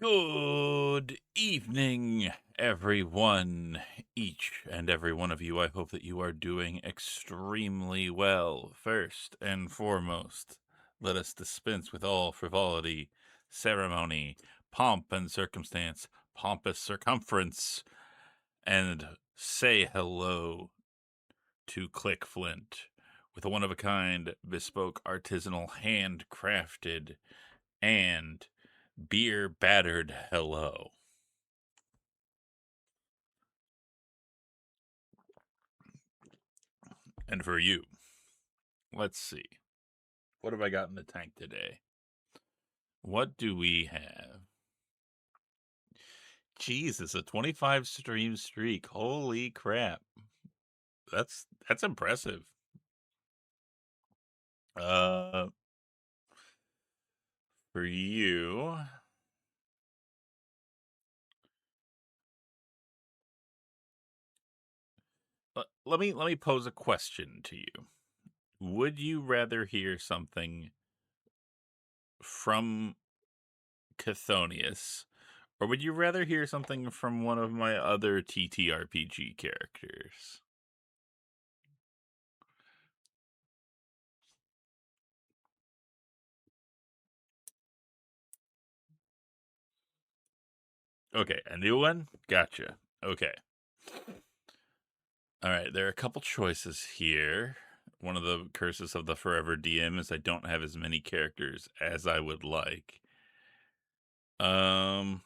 Good evening, everyone. Each and every one of you. I hope that you are doing extremely well. First and foremost, let us dispense with all frivolity, ceremony, pomp and circumstance, pompous circumference, and say hello to Click Flint with a one of a kind, bespoke, artisanal, handcrafted, and beer battered hello. And for you, let's see. What have I got in the tank today? What do we have? Jesus, a 25 stream streak. Holy crap. That's impressive. Uh for you, let me pose a question to you. Would you rather hear something from Chthonius, or would you rather hear something from one of my other TTRPG characters? Okay, a new one? Gotcha. Okay. All right, there are a couple choices here. One of the curses of the Forever DM is I don't have as many characters as I would like. Um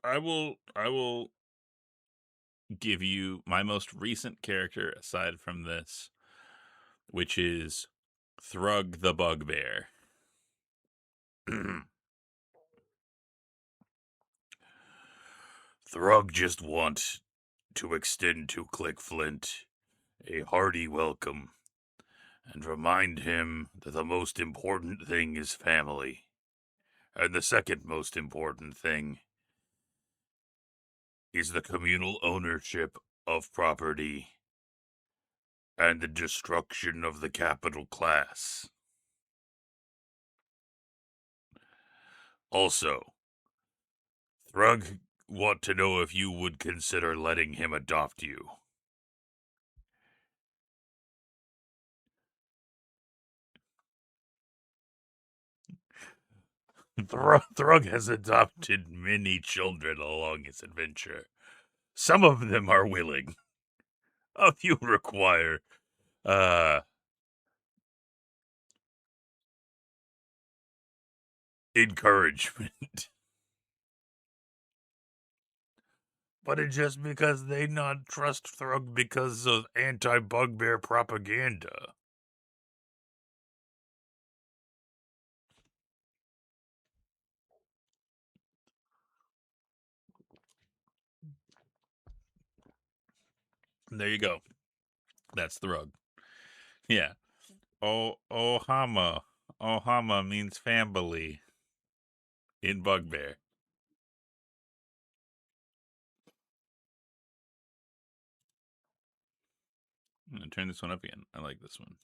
I will give you my most recent character aside from this, which is Thrug the Bugbear. Thrug just wants to extend to Click Flint a hearty welcome and remind him that the most important thing is family. And the second most important thing is the communal ownership of property and the destruction of the capital class. Also, Thrug want to know if you would consider letting him adopt you. Thrug has adopted many children along his adventure. Some of them are willing. A few require, uh, encouragement. But it's just because they not trust Thrug because of anti-bugbear propaganda. There you go. That's Thrug. Yeah. Ohama. Ohama means family in bugbear. I'm gonna turn this one up again. I like this one.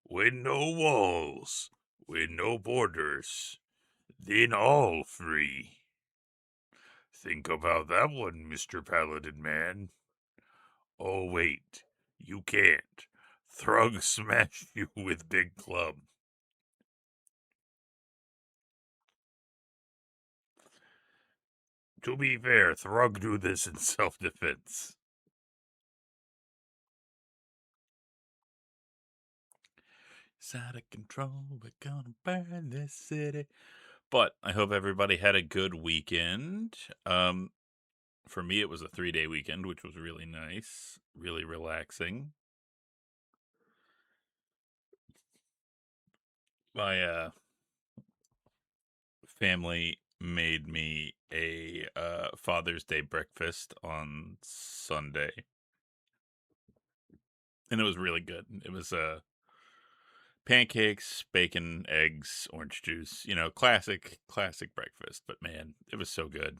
When no walls, when no borders, then all free. Think about that one, Mr. Paladin Man. Oh, wait, you can't. Thrug smash you with big club. To be fair, Thrug do this in self-defense. It's out of control, we're gonna burn this city. But I hope everybody had a good weekend. For me, it was a 3-day weekend, which was really nice, really relaxing. My family made me a Father's Day breakfast on Sunday, and it was really good. It was pancakes, bacon, eggs, orange juice. Classic breakfast. But man, it was so good.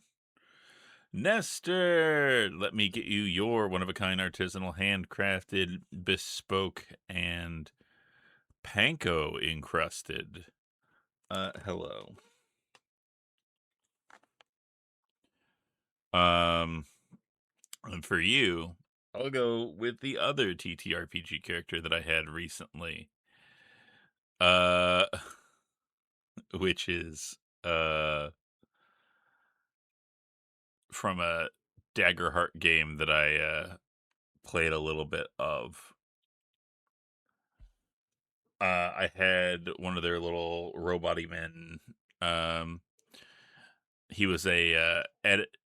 Nestor, let me get you your one of a kind artisanal, handcrafted, bespoke, and panko encrusted. Hello. Um, and for you, I'll go with the other TTRPG character that I had recently. Uh, which is from a Daggerheart game that I played a little bit of. I had one of their little robot men. Um, he was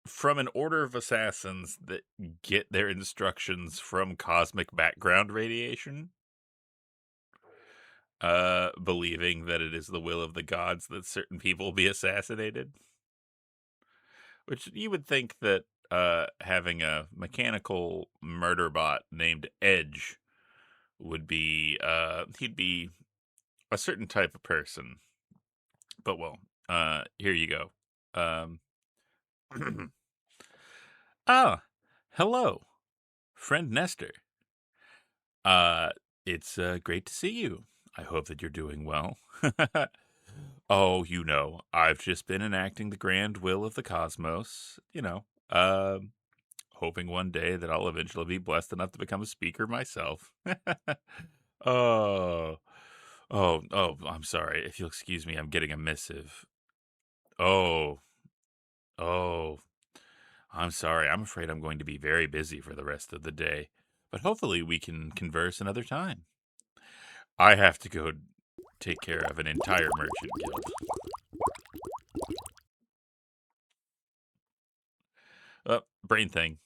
from an order of assassins that get their instructions from cosmic background radiation, believing that it is the will of the gods that certain people be assassinated. Which you would think that having a mechanical murder bot named Edge would be he'd be a certain type of person. But well, here you go. Um, ah, hello, friend Nestor. Uh, it's great to see you. I hope that you're doing well. Oh, I've just been enacting the grand will of the cosmos. Hoping one day that I'll eventually be blessed enough to become a speaker myself. Oh, I'm sorry. If you'll excuse me, I'm getting a missive. Oh, oh, I'm sorry. I'm afraid I'm going to be very busy for the rest of the day, but hopefully we can converse another time. I have to go take care of an entire merchant guild. Brain thing.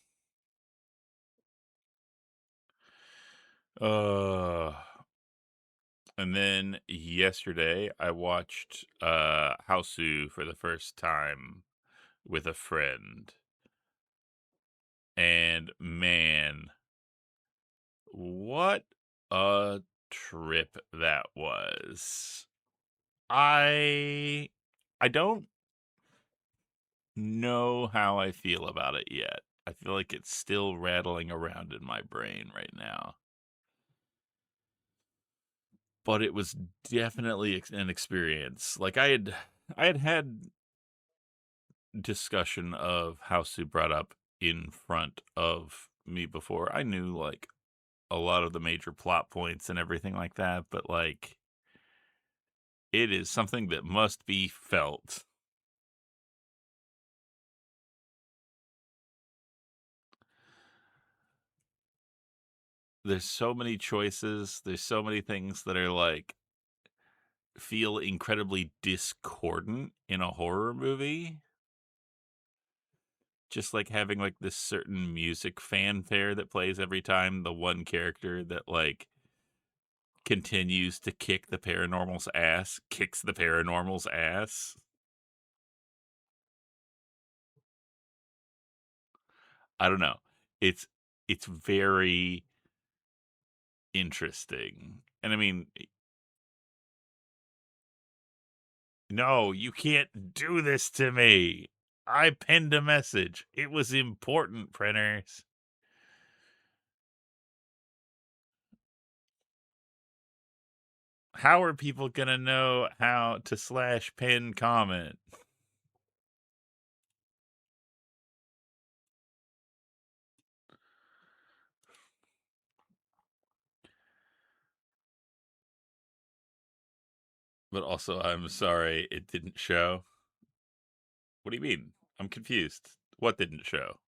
Uh, and then yesterday I watched Hausu for the first time with a friend. And man, what a trip that was. I I don't know how I feel about it yet. I feel like it's still rattling around in my brain right now. But it was definitely an experience. Like I had discussion of how Sue brought up in front of me before. I knew like a lot of the major plot points and everything like that, but like it is something that must be felt. There's so many choices, there's so many things that are like feel incredibly discordant in a horror movie. Just like having like this certain music fanfare that plays every time the one character that like continues to kicks the paranormal's ass. I don't know. It's it's very interesting. And I mean, no, you can't do this to me. I penned a message. It was important, printers. How are people going to know how to slash pin comment? But also, I'm sorry it didn't show. What do you mean? I'm confused. What didn't show?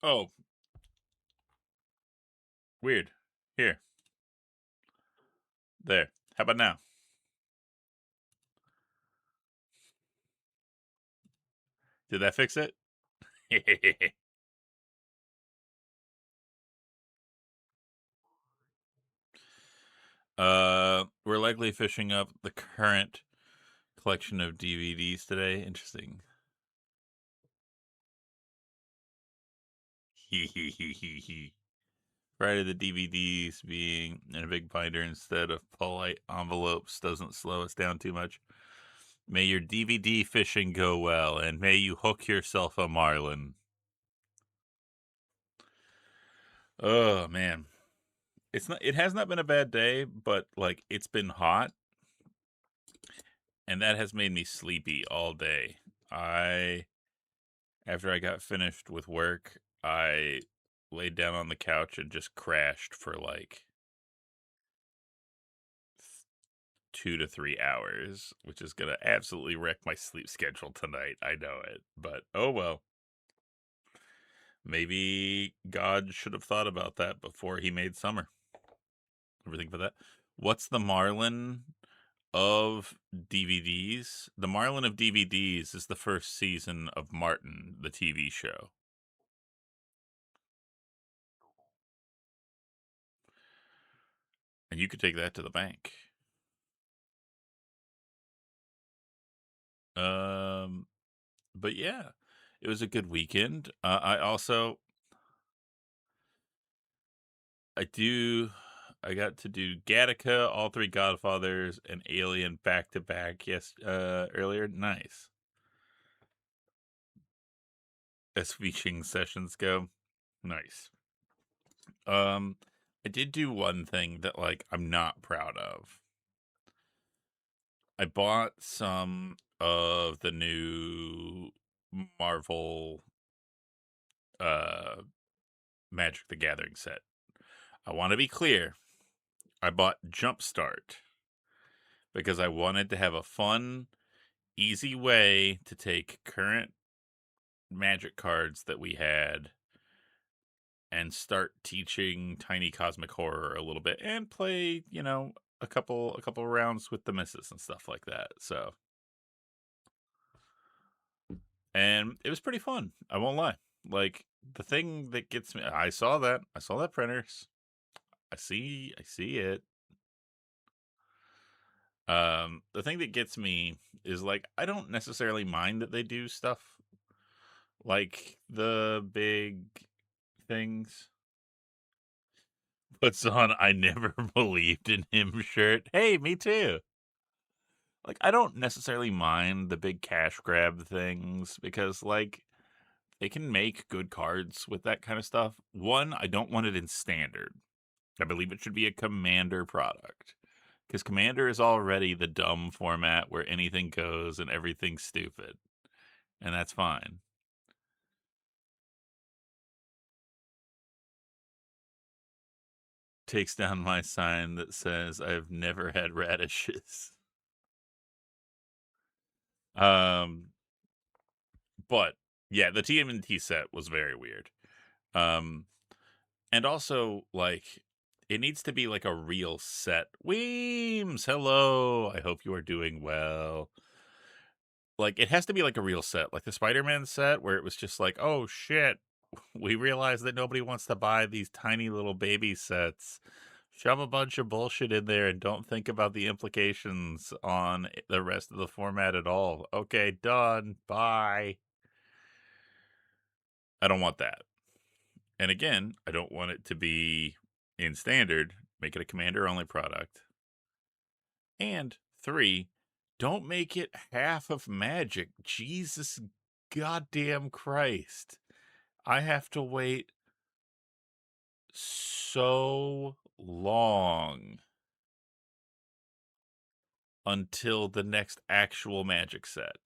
Oh, weird. Here. There. How about now? Did that fix it? We're likely fishing up the current collection of DVDs today. Interesting. Friday the DVDs being in a big binder instead of polite envelopes doesn't slow us down too much. May your DVD fishing go well, and may you hook yourself a marlin. Oh man, it has not been a bad day, but like it's been hot, and that has made me sleepy all day. I After I got finished with work, I laid down on the couch and just crashed for like 2 to 3 hours, which is gonna absolutely wreck my sleep schedule tonight. I know it, but oh well. Maybe God should have thought about that before he made summer. Everything for that. What's the Marlin of DVDs? The Marlin of DVDs is the first season of Martin, the TV show. And you could take that to the bank. Um, but yeah, it was a good weekend. I do. I got to do Gattaca, all three Godfathers, and Alien back to back. Yes, earlier. Nice. As featuring sessions go, nice. Um, I did do one thing that like I'm not proud of. I bought some of the new Marvel uh Magic the Gathering set. I want to be clear. I bought Jumpstart because I wanted to have a fun, easy way to take current Magic cards that we had and start teaching Tiny Cosmic Horror a little bit and play, a couple rounds with the misses and stuff like that. So, and it was pretty fun. I won't lie. Like the thing that gets me, I saw that printers. I see it. The thing that gets me is like I don't necessarily mind that they do stuff like the big things. Puts on "I never believed in him" shirt. Hey, me too. Like I don't necessarily mind the big cash grab things because like they can make good cards with that kind of stuff. One, I don't want it in standard. I believe it should be a commander product. Because commander is already the dumb format where anything goes and everything's stupid. And that's fine. Takes down my sign that says I've never had radishes. Um but yeah, the TMNT set was very weird. Um and also like it needs to be like a real set. Weems, hello. I hope you are doing well. Like it has to be like a real set, like the Spider-Man set where it was just like, "Oh shit, we realize that nobody wants to buy these tiny little baby sets. Shove a bunch of bullshit in there and don't think about the implications on the rest of the format at all. Okay, done. Bye." I don't want that. And again, I don't want it to be in standard. Make it a commander only product. And three, don't make it half of Magic. Jesus goddamn Christ. I have to wait so long until the next actual Magic set.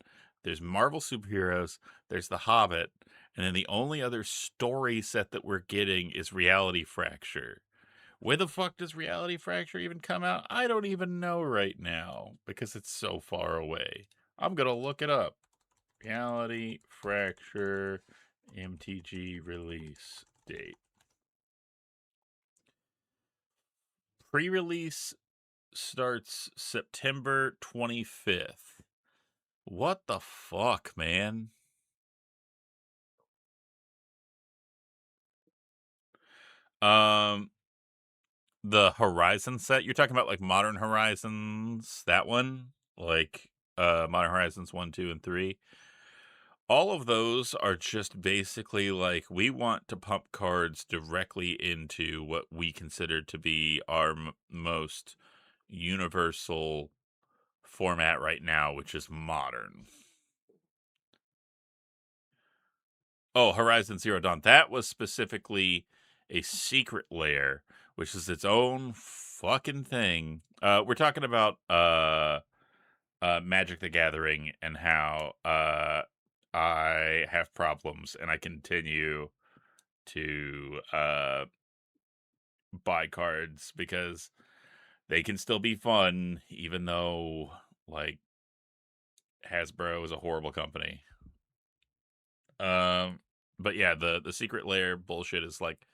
There's Marvel Superheroes, there's The Hobbit, and then the only other story set that we're getting is Reality Fracture. Where the fuck does Reality Fracture even come out? I don't even know right now because it's so far away. I'm going to look it up. Reality Fracture MTG release date. Pre release starts September 25th. What the fuck, man? Um, the Horizon set, you're talking about like Modern Horizons, that one? Like Modern Horizons 1, 2, and 3. All of those are just basically like we want to pump cards directly into what we consider to be our most universal format right now, which is modern. Oh, Horizon Zero Dawn. That was specifically a secret lair, which is its own fucking thing. We're talking about Magic the Gathering and how I have problems and I continue to buy cards because they can still be fun, even though like Hasbro is a horrible company. Um, but yeah, the secret lair bullshit is like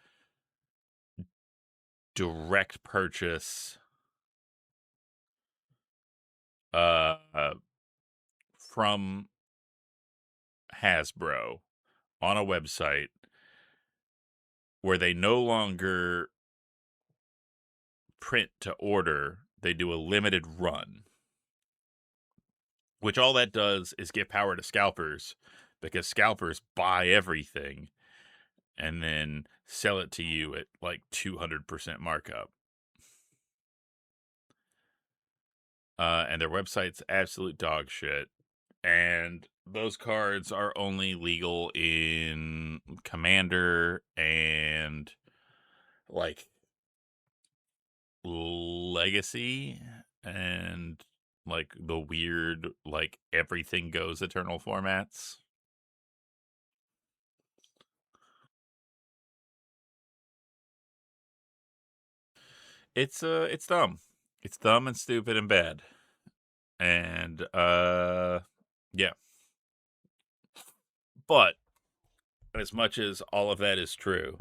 direct purchase uh, uh from Hasbro on a website where they no longer print to order, they do a limited run, which all that does is give power to scalpers because scalpers buy everything and then sell it to you at like 200% markup. And their website's absolute dog shit. And those cards are only legal in Commander and like Legacy and like the weird like everything goes eternal formats. It's dumb. It's dumb and stupid and bad. And yeah. But as much as all of that is true,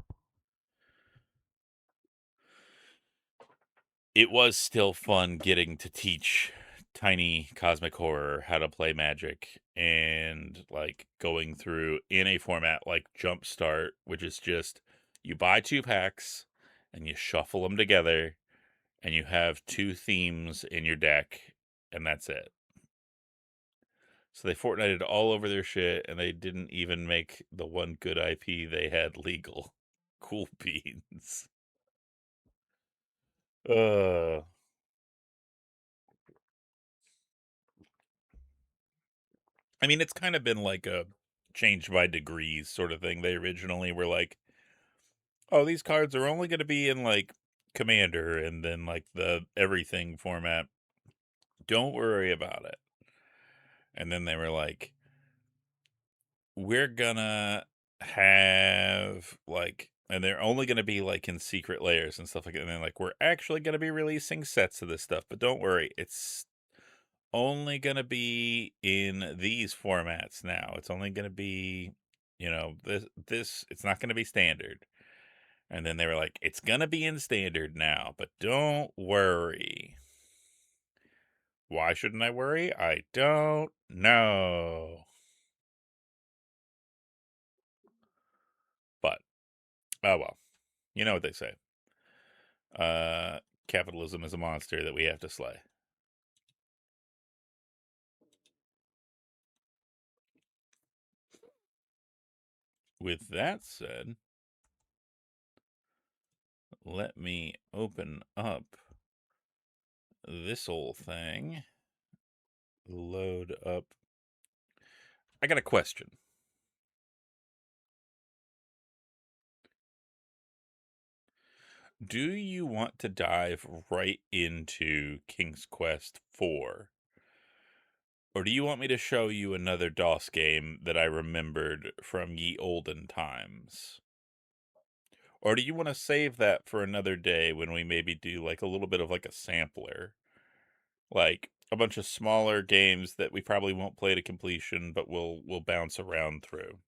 it was still fun getting to teach tiny cosmic horror how to play Magic and like going through in a format like Jumpstart, which is just you buy 2 packs and you shuffle them together and you have 2 themes in your deck and that's it. So they Fortnited all over their shit and they didn't even make the one good IP they had legal. Cool beans. Uh I mean, it's kind of been like a change by degrees sort of thing. They originally were like, oh, these cards are only going to be in like Commander and then like the everything format. Don't worry about it. And then they were like, we're gonna have like, and they're only going to be like in secret layers and stuff like that. And then like, we're actually going to be releasing sets of this stuff, but don't worry, it's only going to be in these formats now. It's only going to be, this it's not going to be standard. And then they were like, it's going to be in standard now, but don't worry. Why shouldn't I worry? I don't know. But oh well. You know what they say. Uh Capitalism is a monster that we have to slay. With that said, let me open up this old thing. Load up. I got a question. Do you want to dive right into King's Quest 4? Or do you want me to show you another DOS game that I remembered from ye olden times? Or do you want to save that for another day when we maybe do like a little bit of like a sampler? Like a bunch of smaller games that we probably won't play to completion, but we'll bounce around through.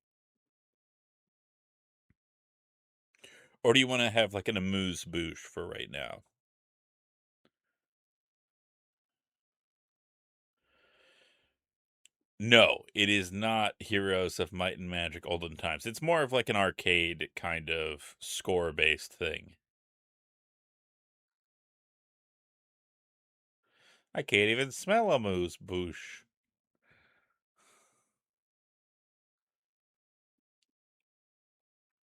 Or do you want to have like an amuse bouche for right now? No, it is not Heroes of Might and Magic Olden Times. It's more of like an arcade kind of score based thing. I can't even smell a moose bouche.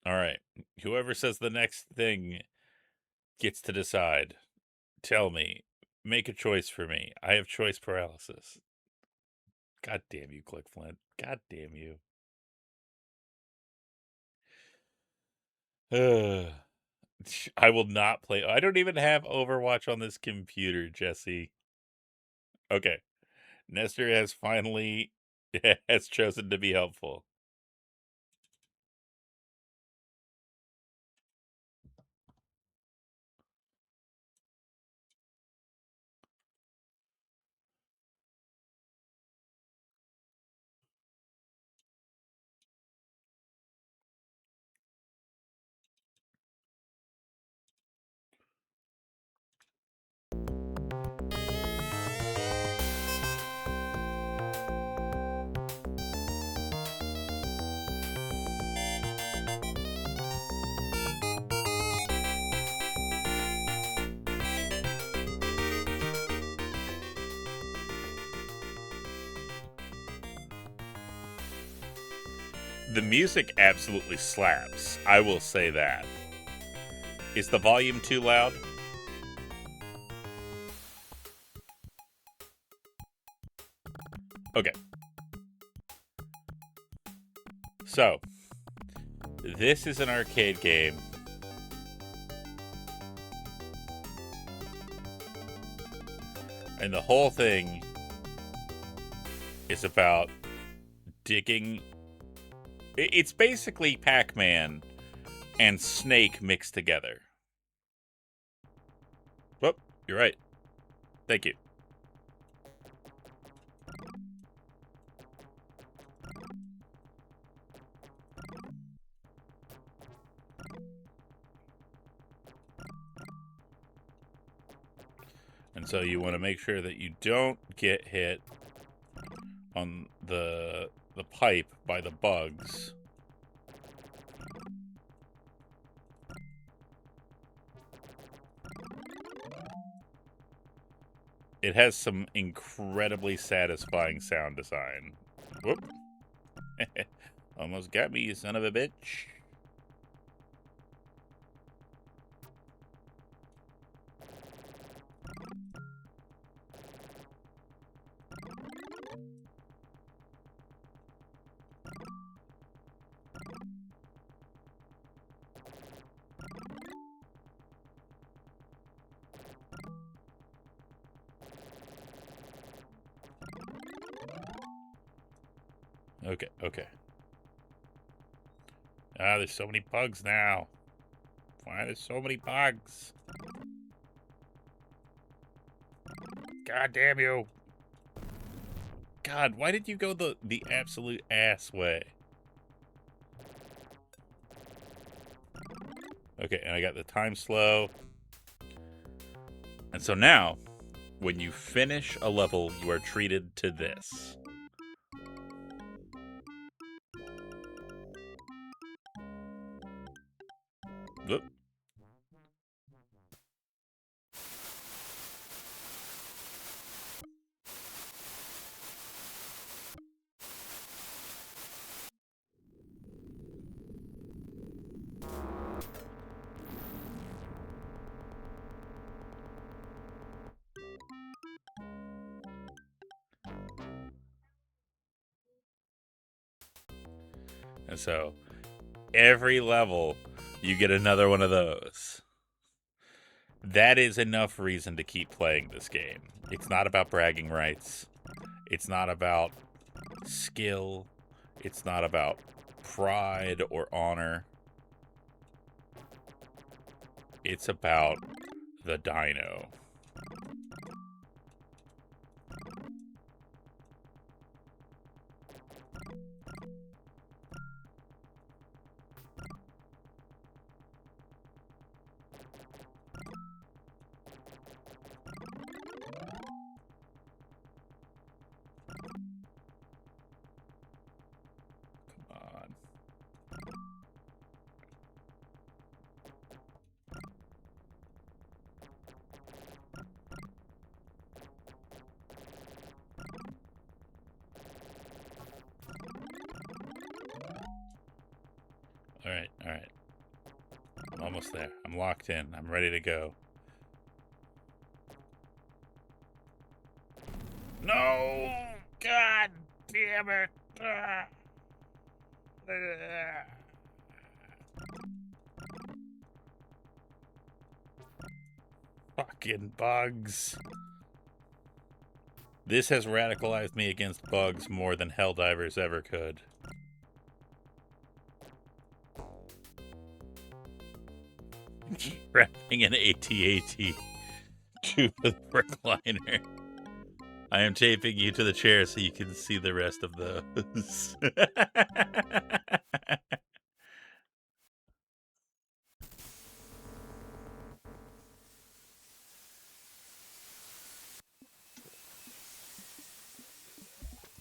All right. Whoever says the next thing gets to decide. Tell me, make a choice for me. I have choice paralysis. God damn you, Click Flint. God damn you. I will not play. I don't even have Overwatch on this computer, Jesse. Okay. Nestor has finally has chosen to be helpful. The music absolutely slaps. I will say that. Is the volume too loud? Okay. So, this is an arcade game. And the whole thing is about digging. It's basically Pac-Man and Snake mixed together. Whoop, you're right. Thank you. And so you want to make sure that you don't get hit on the pipe by the bugs. It has some incredibly satisfying sound design. Whoop. Almost got me, you son of a bitch. Okay, okay. Ah, there's so many bugs now. Why there's so many bugs? God damn you. God, why did you go the absolute ass way? Okay, and I got the time slow. And so now, when you finish a level, you are treated to this. Whoop. And so, every level, you get another one of those. That is enough reason to keep playing this game. It's not about bragging rights. It's not about skill. It's not about pride or honor. It's about the dino. Come on. Alright, alright. I'm almost there. I'm locked in. I'm ready to go. No! God damn it! Fucking bugs. This has radicalized me against bugs more than Helldivers ever could. Wrapping an AT-AT to the recliner. I am taping you to the chair so you can see the rest of those.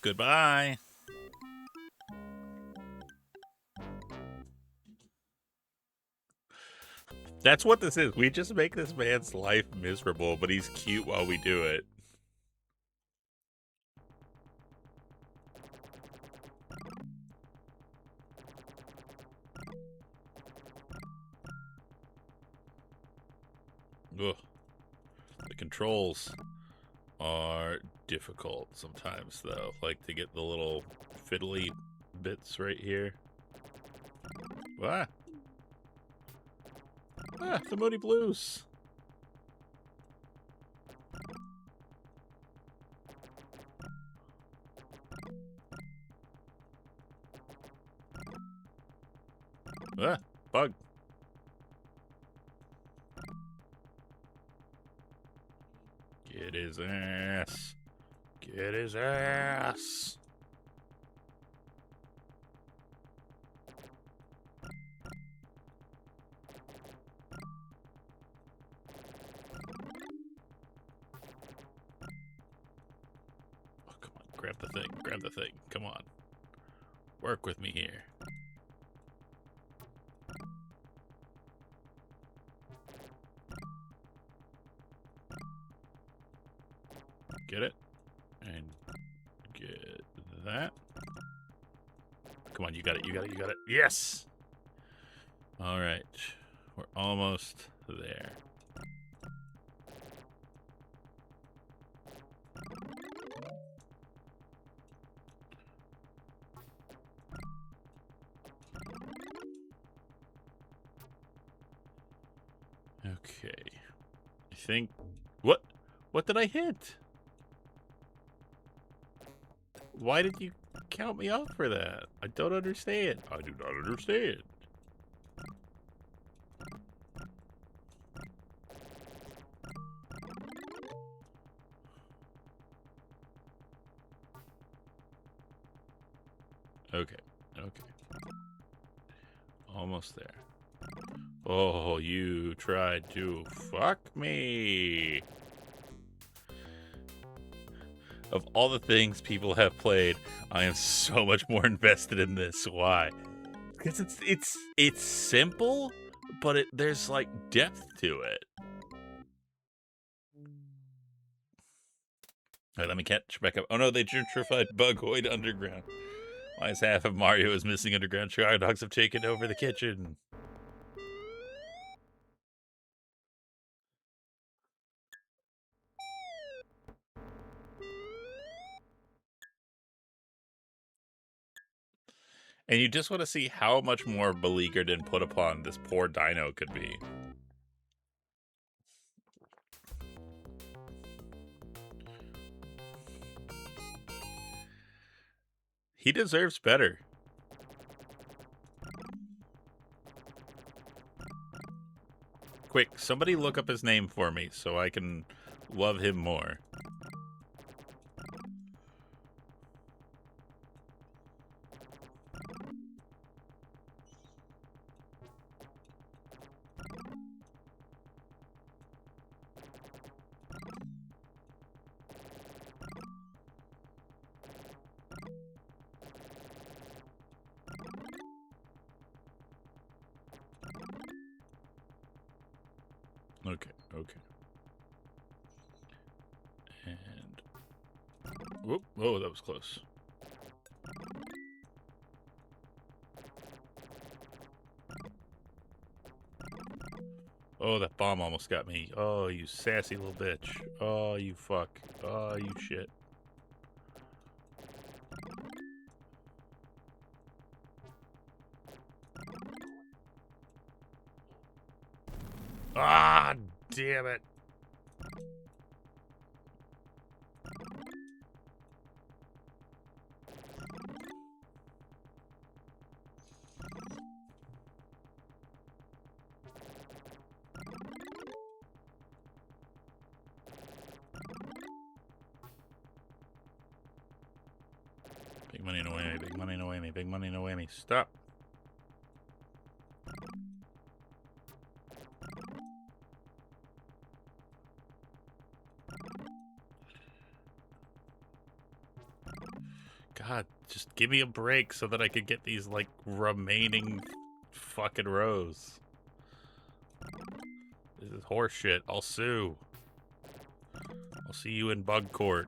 Goodbye. That's what this is. We just make this man's life miserable, but he's cute while we do it. Ugh. The controls are difficult sometimes, though. Like to get the little fiddly bits right here. Ah! Ah, the Moody Blues. Ah, bug. Get his ass. Get his ass. Oh, come on. Grab the thing. Grab the thing. Come on. Work with me here. Get it. And get that. Come on, you got it, you got it, you got it. Yes! All right. We're almost there. Okay. I think... What? What did I hit? Why did you count me out for that? I don't understand. I do not understand. Okay. Okay. Almost there. Oh, you tried to fuck me. Of all the things people have played, I am so much more invested in this. Why? Because it's simple, but there's like depth to it. All right, let me catch back up. Oh no, they gentrified Bughoid Underground. Why is half of Mario is missing underground? Sugar dogs have taken over the kitchen. And you just want to see how much more beleaguered and put upon this poor dino could be. He deserves better. Quick, somebody look up his name for me so I can love him more. Okay, okay. And... Whoop, whoa, that was close. Oh, that bomb almost got me. Oh, you sassy little bitch. Oh, you fuck. Oh, you shit. damn it. Big money, no whammy. Big money, no whammy. Big money, no whammy. Stop. God, just give me a break so that I could get these, like, remaining fucking rows. This is horse shit. I'll sue. I'll see you in bug court.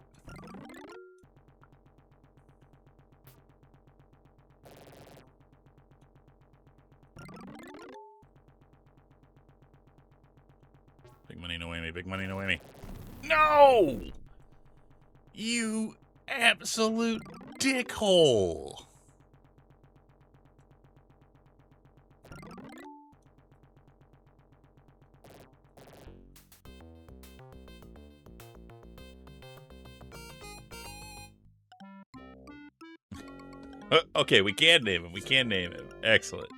Big money, no whammy. Big money, no whammy. No! You absolute dickhole! Okay, we can name him. We can name him. Excellent.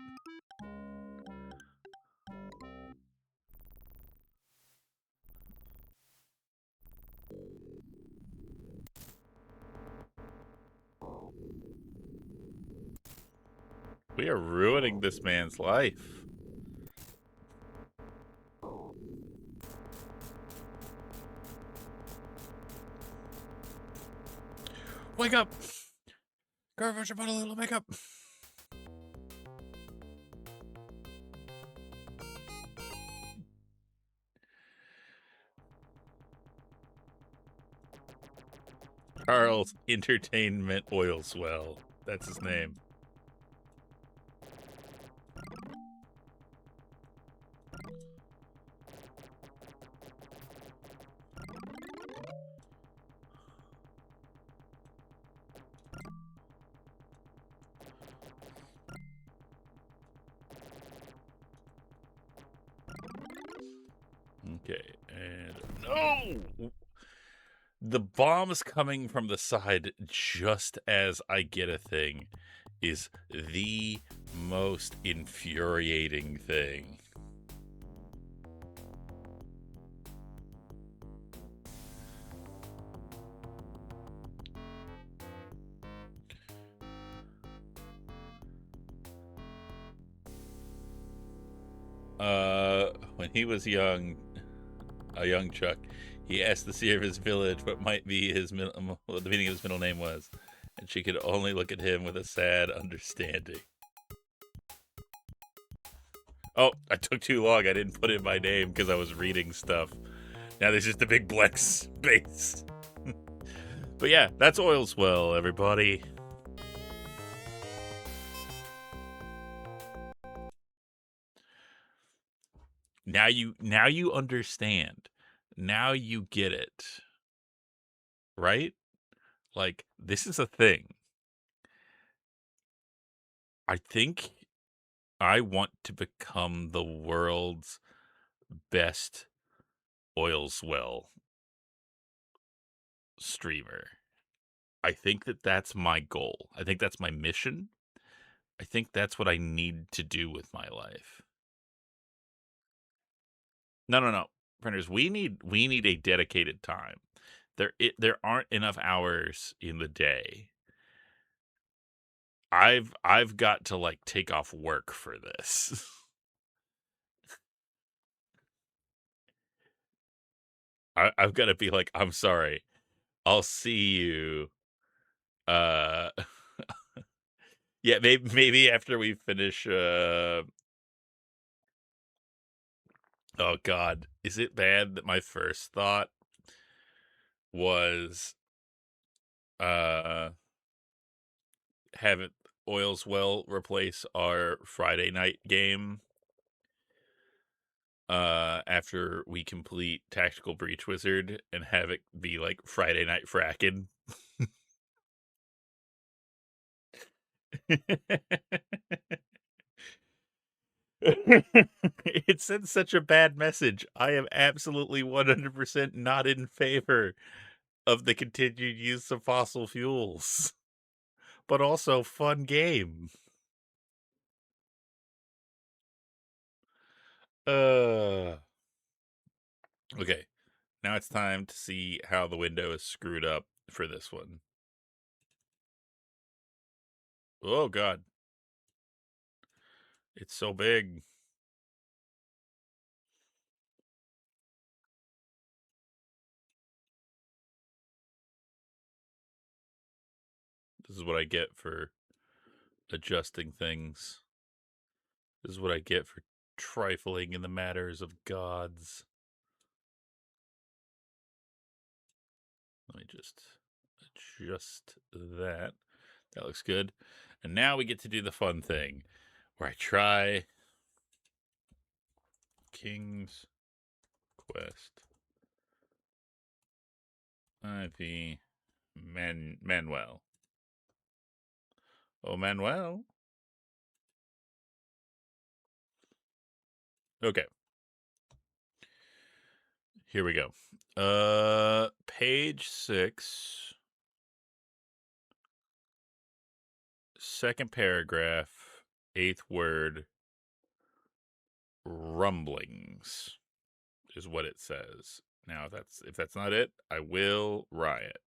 We are ruining this man's life. Wake up! Girlfriend should put a little makeup. Carl's Entertainment Oil Swell. That's his name. Okay, and no! The bombs coming from the side just as I get a thing is the most infuriating thing. When he was young, a young Chuck, he asked the seer of his village what might be what the meaning of his middle name was, and she could only look at him with a sad understanding. Oh, I took too long. I didn't put in my name because I was reading stuff. Now there's just a big blank space. But yeah, that's Oil Swell, everybody. Now you understand. Now you get it. Right? Like, this is a thing. I think I want to become the world's best oil swell streamer. I think that that's my goal. I think that's my mission. I think that's what I need to do with my life. No. Printers, we need a dedicated time. There aren't enough hours in the day. I've got to, like, take off work for this. I've got to be like, I'm sorry. I'll see you. Yeah, maybe after we finish. Oh God, is it bad that my first thought was have it Oils Well replace our Friday night game after we complete Tactical Breach Wizard and have it be like Friday Night Frackin'. It sends such a bad message. I am absolutely 100% not in favor of the continued use of fossil fuels, but also fun game. Uh, okay, now it's time to see how the window is screwed up for this one. Oh god, it's so big. This is what I get for adjusting things. This is what I get for trifling in the matters of gods. Let me just adjust that. That looks good. And now we get to do the fun thing where I try King's Quest IV Manuel. Oh, Manuel. Okay, here we go. Page 6, second paragraph, eighth word, rumblings is what it says. Now, if that's not it, I will riot.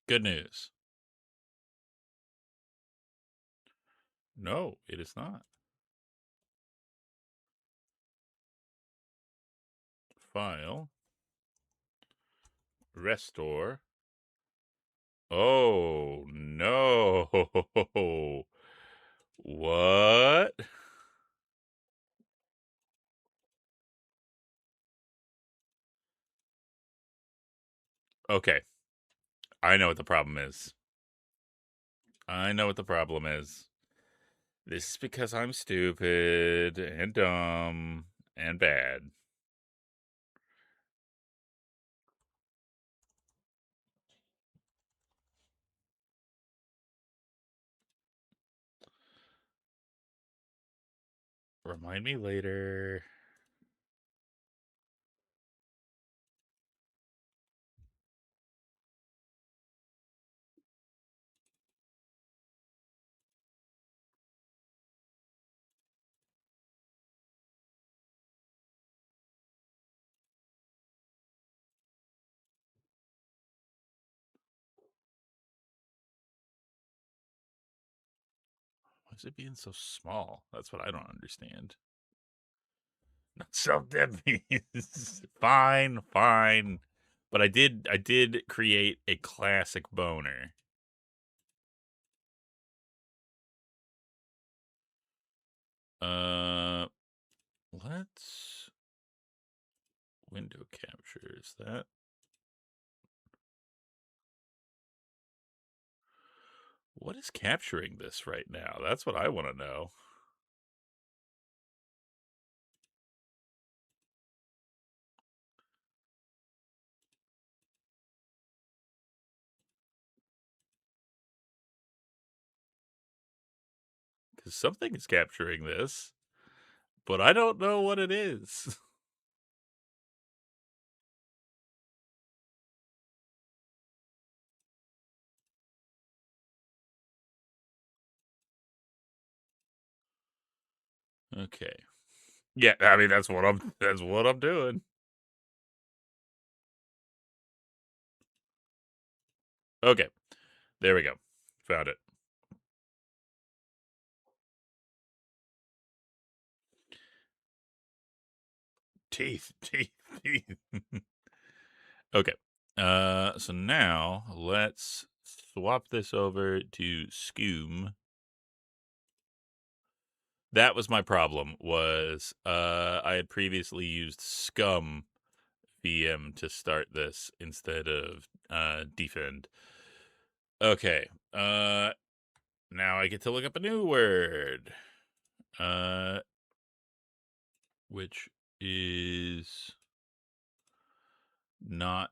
Good news. No, it is not. File. Restore. Oh, no. What? Okay, I know what the problem is. I know what the problem is. This is because I'm stupid and dumb and bad. Remind me later. Why is it being so small? That's what I don't understand. Not so deadly. Fine, fine. But I did create a classic boner. Uh let's window captures that. What is capturing this right now? That's what I want to know. Because something is capturing this, but I don't know what it is. Okay. Yeah, I mean that's what I'm doing. Okay. There we go. Found it. Teeth, teeth, teeth. Okay. So now let's swap this over to Scoom. That was my problem. Was I had previously used Scum VM to start this instead of Defend. Okay. Now I get to look up a new word. Which is not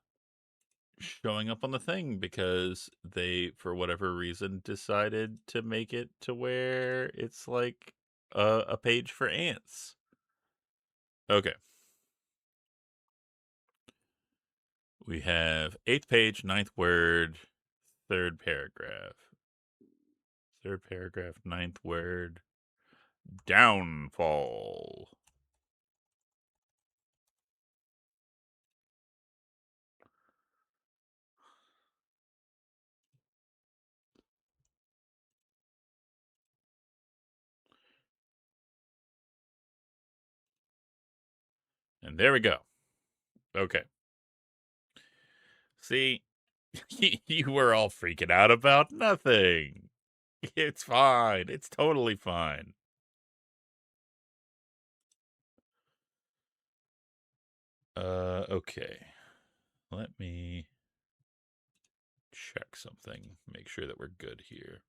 showing up on the thing because they, for whatever reason, decided to make it to where it's like a page for ants. Okay. We have 8th page, 9th word, 3rd paragraph. 3rd paragraph, 9th word. Downfall. And there we go. Okay. See, you were all freaking out about nothing. It's fine. It's totally fine. Okay. Let me check something. Make sure that we're good here.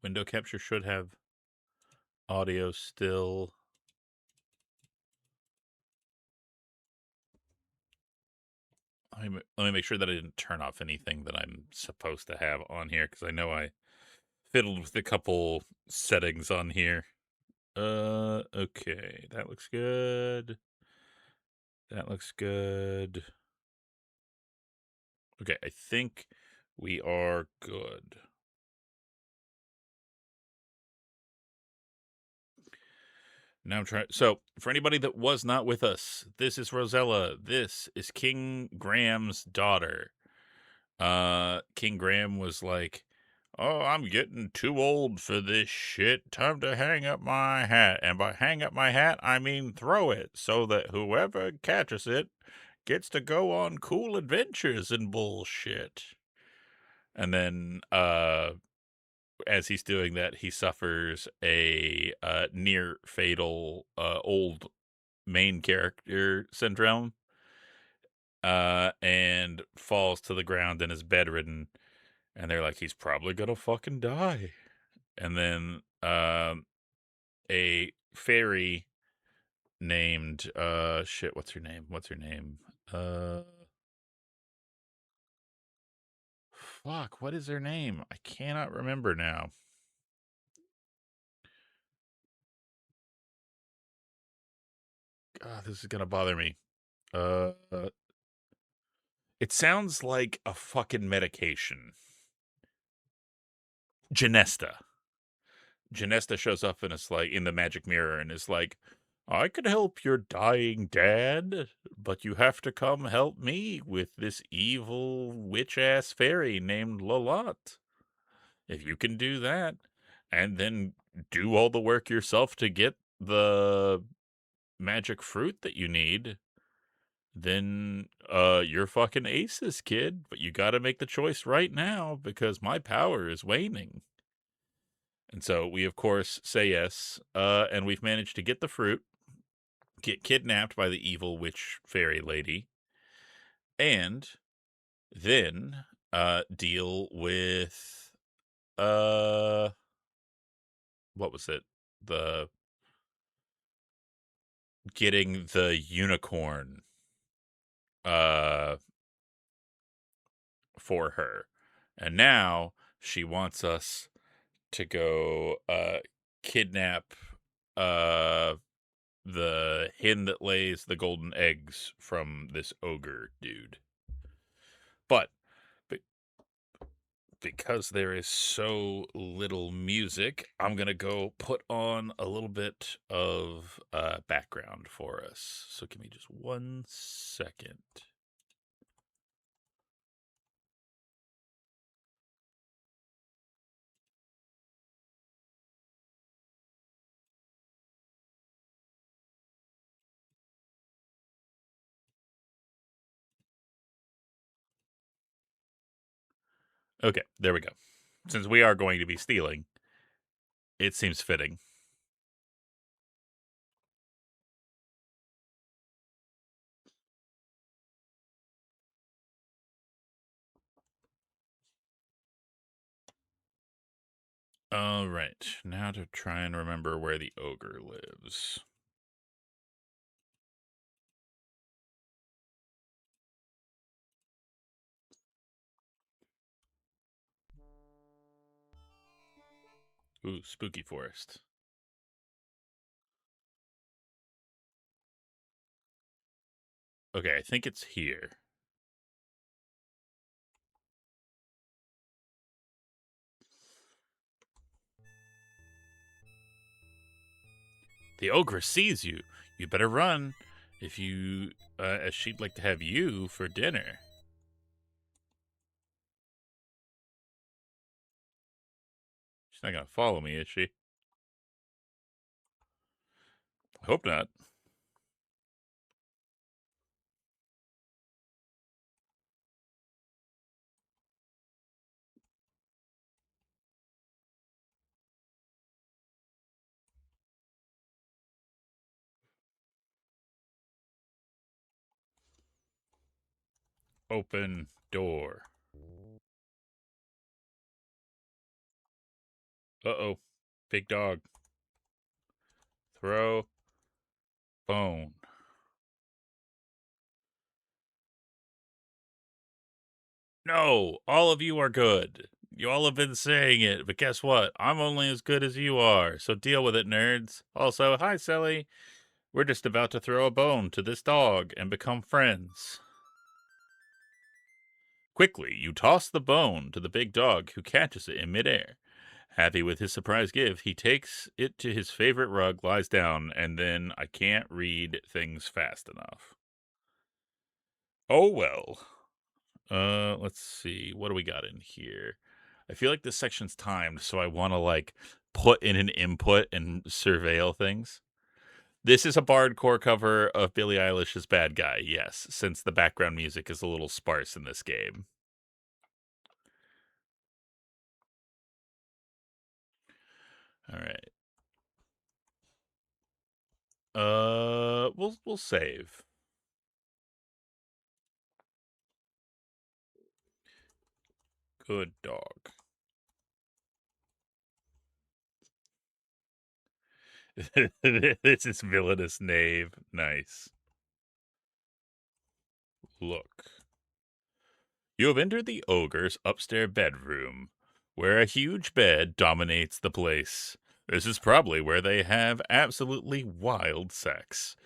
Window capture should have audio still. Let me make sure that I didn't turn off anything that I'm supposed to have on here because I know I fiddled with a couple settings on here. Okay, that looks good. That looks good. Okay, I think we are good. Now I'm trying. So, for anybody that was not with us, this is Rosella. This is King Graham's daughter. King Graham was like, "Oh, I'm getting too old for this shit. Time to hang up my hat." And by hang up my hat, I mean throw it so that whoever catches it gets to go on cool adventures and bullshit. And then, as he's doing that, he suffers a near fatal old main character syndrome, and falls to the ground and is bedridden. And they're like, he's probably gonna fucking die. And then a fairy named shit, what's her name? What's her name? Fuck, what is her name? I cannot remember now. God, this is gonna bother me. Uh, it sounds like a fucking medication. Genesta. Genesta shows up and it's like in the magic mirror and is like, I could help your dying dad, but you have to come help me with this evil witch ass fairy named Lalot. If you can do that, and then do all the work yourself to get the magic fruit that you need, then you're fucking aces, kid. But you gotta make the choice right now because my power is waning. And so we, of course, say yes, and we've managed to get the fruit, get kidnapped by the evil witch fairy lady, and then deal with uh, what was it? The getting the unicorn uh for her, and now she wants us to go kidnap uh the hen that lays the golden eggs from this ogre dude. But be- because there is so little music, I'm going to go put on a little bit of background for us. So give me just 1 second. Okay, there we go. Since we are going to be stealing, it seems fitting. All right, now to try and remember where the ogre lives. Ooh, spooky forest. Okay, I think it's here. The ogress sees you. You better run if you, as she'd like to have you for dinner. She's not gonna follow me, is she? I hope not. Open door. Uh-oh. Big dog. Throw bone. No, all of you are good. You all have been saying it, but guess what? I'm only as good as you are, so deal with it, nerds. Also, hi, Sally. We're just about to throw a bone to this dog and become friends. Quickly, you toss the bone to the big dog, who catches it in midair. Happy with his surprise gift, he takes it to his favorite rug, lies down, and then I can't read things fast enough. Oh well. Let's see. What do we got in here? I feel like this section's timed, so I want to like put in an input and surveil things. This is a bardcore cover of Billie Eilish's Bad Guy, yes, since the background music is a little sparse in this game. All right. We'll save. Good dog. This is villainous knave. Nice. Look. You have entered the ogre's upstairs bedroom, where a huge bed dominates the place. This is probably where they have absolutely wild sex.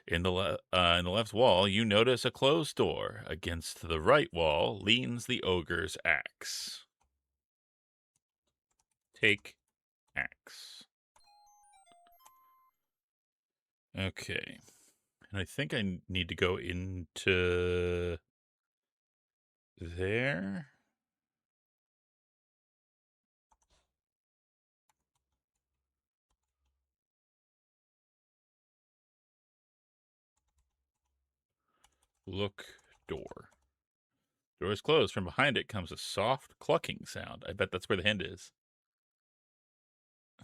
In the left wall, you notice a closed door. Against the right wall leans the ogre's axe. Take axe. Okay. And I think I need to go into there. Look, door. Door is closed. From behind it comes a soft clucking sound. I bet that's where the hint is.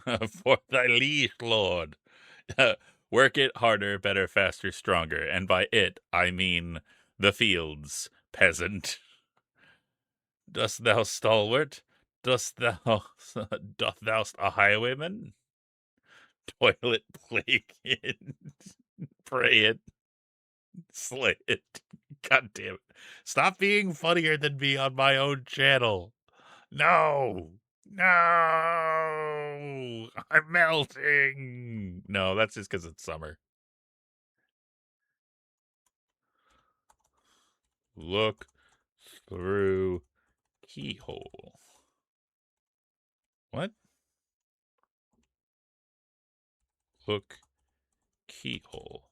For thy liege, lord. Work it harder, better, faster, stronger. And by it, I mean the fields, peasant. Dost thou stalwart? Dost thou doth thou a highwayman? Toil it, plague it, pray it, slay it. God damn it. Stop being funnier than me on my own channel. No. No. I'm melting. No, that's just because it's summer. Look through keyhole. What? Look keyhole.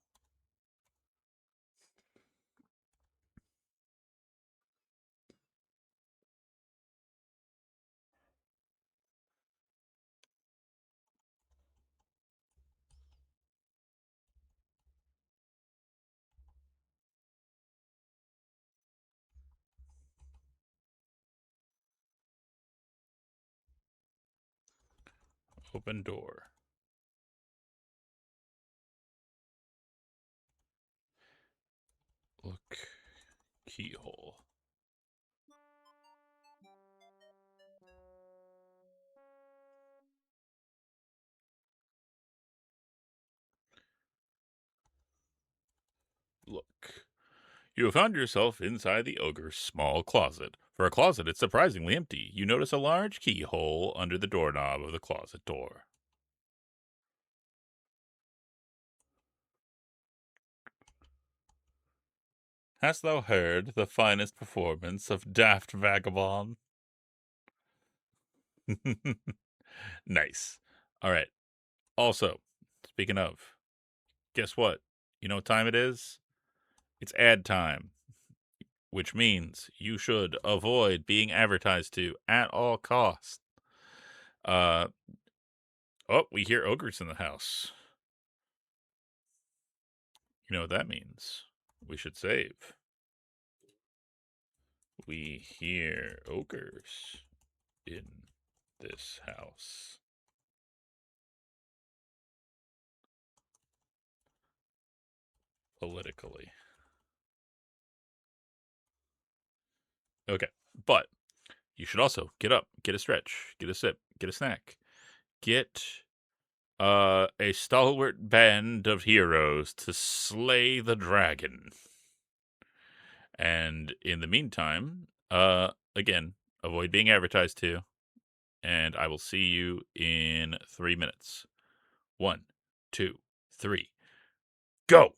Open door. Look keyhole. Look. You have found yourself inside the ogre's small closet. For a closet, it's surprisingly empty. You notice a large keyhole under the doorknob of the closet door. Hast thou heard the finest performance of Daft Vagabond? Nice. All right. Also, speaking of, guess what? You know what time it is? It's ad time, which means you should avoid being advertised to at all costs. Uh, oh, we hear ogres in the house. You know what that means? We should save. We hear ogres in this house. Politically. Okay, but you should also get up, get a stretch, get a sip, get a snack, get a stalwart band of heroes to slay the dragon. And in the meantime, again, avoid being advertised to, and I will see you in 3 minutes. 1, 2, 3, go!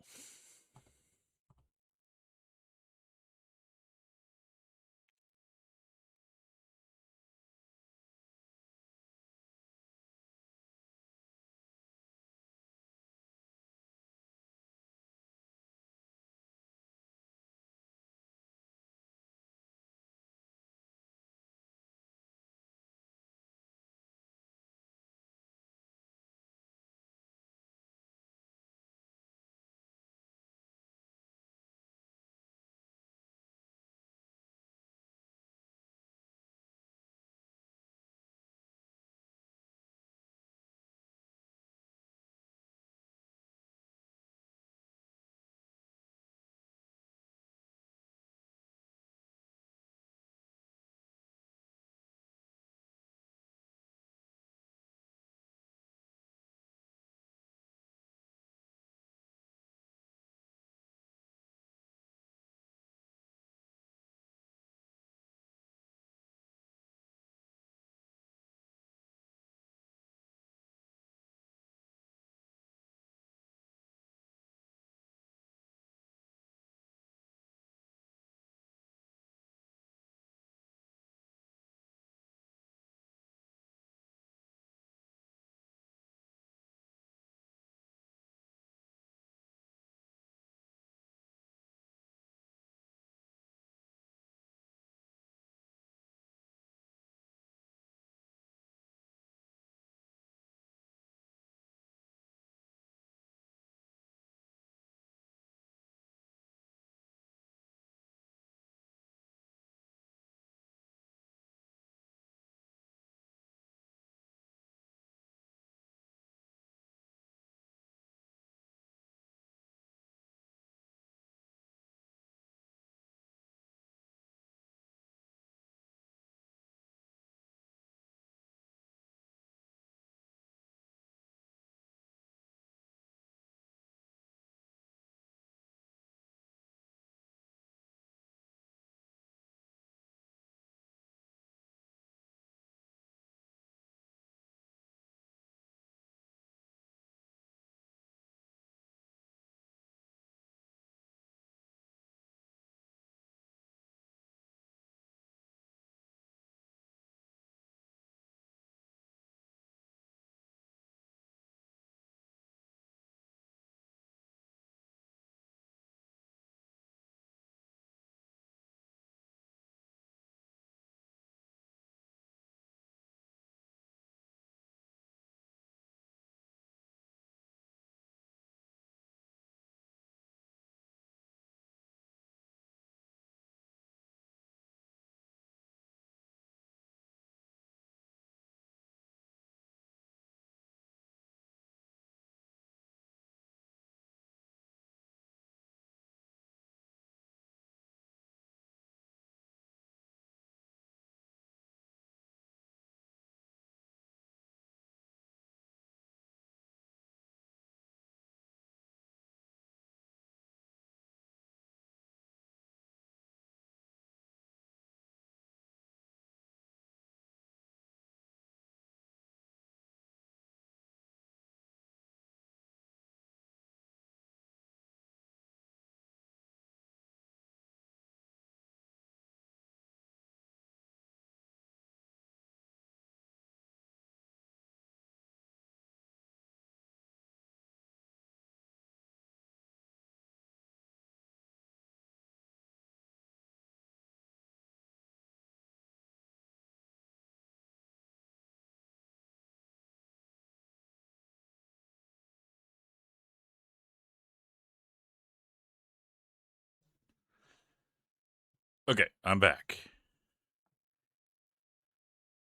Okay, I'm back.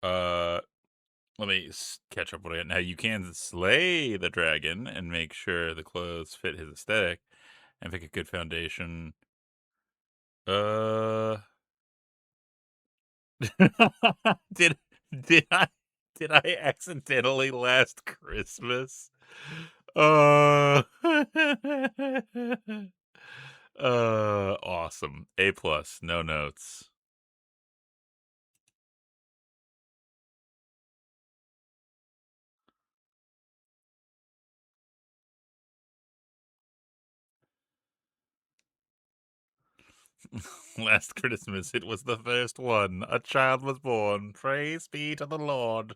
Uh, Let me catch up what I got. Now you can slay the dragon and make sure the clothes fit his aesthetic and pick a good foundation. Uh, did did I did I accidentally last Christmas? Uh, awesome. A plus, no notes. Last Christmas, it was the first one. A child was born. Praise be to the Lord.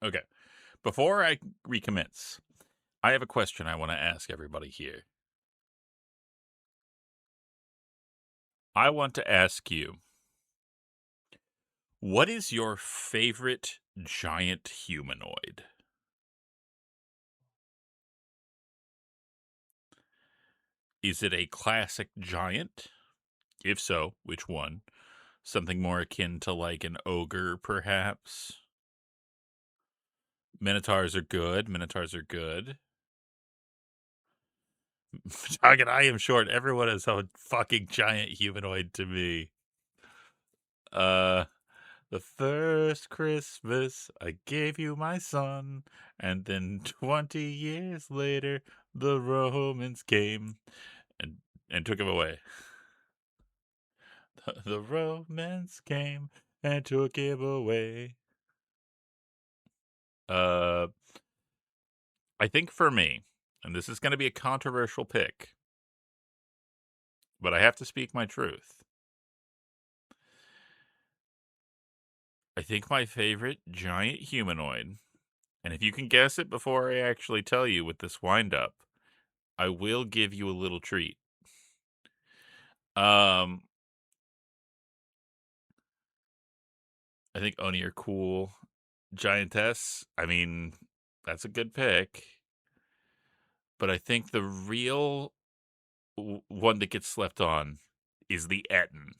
Okay. Before I recommence, I have a question I want to ask everybody here. I want to ask you, what is your favorite giant humanoid? Is it a classic giant? If so, which one? Something more akin to like an ogre, perhaps? Minotaurs are good. Minotaurs are good. Target, I am short. Everyone is a fucking giant humanoid to me. Uh, the first Christmas I gave you my son, and then 20 years later the Romans came and took him away. The Romans came and took him away. Uh, I think for me, and this is going to be a controversial pick, but I have to speak my truth. I think my favorite giant humanoid, and if you can guess it before I actually tell you with this wind up, I will give you a little treat. Um, I think Oni are cool. Giantess, I mean, that's a good pick. But I think the real one that gets slept on is the Etten.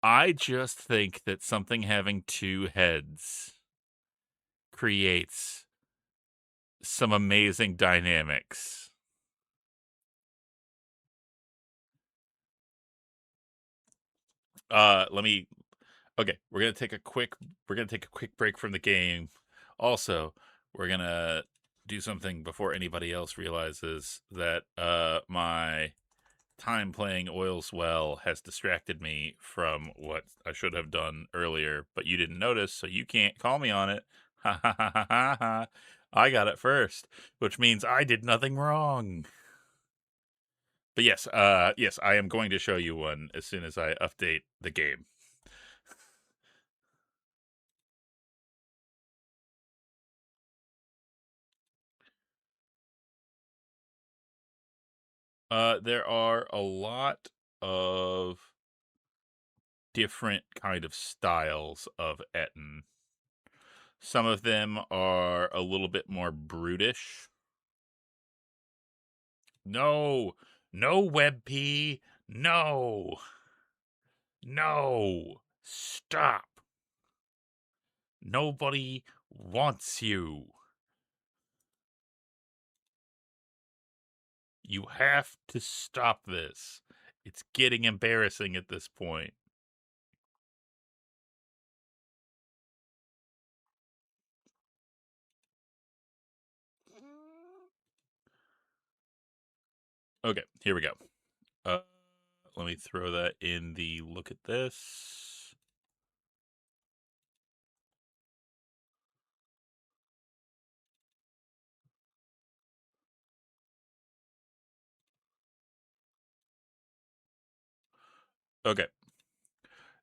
I just think that something having two heads creates some amazing dynamics. Let me Okay, we're gonna take a quick break from the game. Also, we're gonna do something before anybody else realizes that my time playing Oils Well has distracted me from what I should have done earlier, but you didn't notice, so you can't call me on it. Ha ha ha ha ha ha. I got it first, which means I did nothing wrong. But yes, I am going to show you one as soon as I update the game. There are a lot of different kind of styles of Etten. Some of them are a little bit more brutish. No, no, WebP, no, no, stop. Nobody wants you. You have to stop this. It's getting embarrassing at this point. Okay, here we go. Uh, Let me throw that in the look at this. Okay,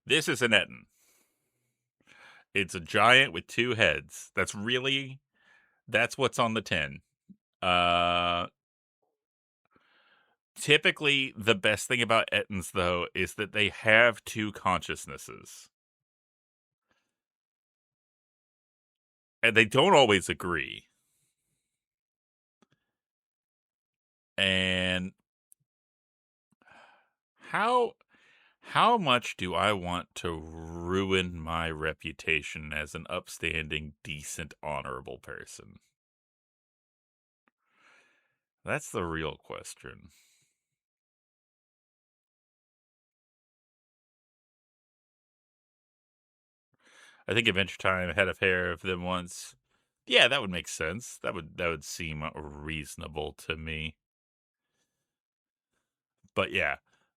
this is an Etten. It's a giant with two heads. That's what's on the tin. Uh, Typically, the best thing about Ettins, though, is that they have two consciousnesses. And they don't always agree. And how how much do I want to ruin my reputation as an upstanding, decent, honorable person? That's the real question. I think Adventure Time had a pair of them once. Yeah, that would make sense. That would seem reasonable to me. But yeah,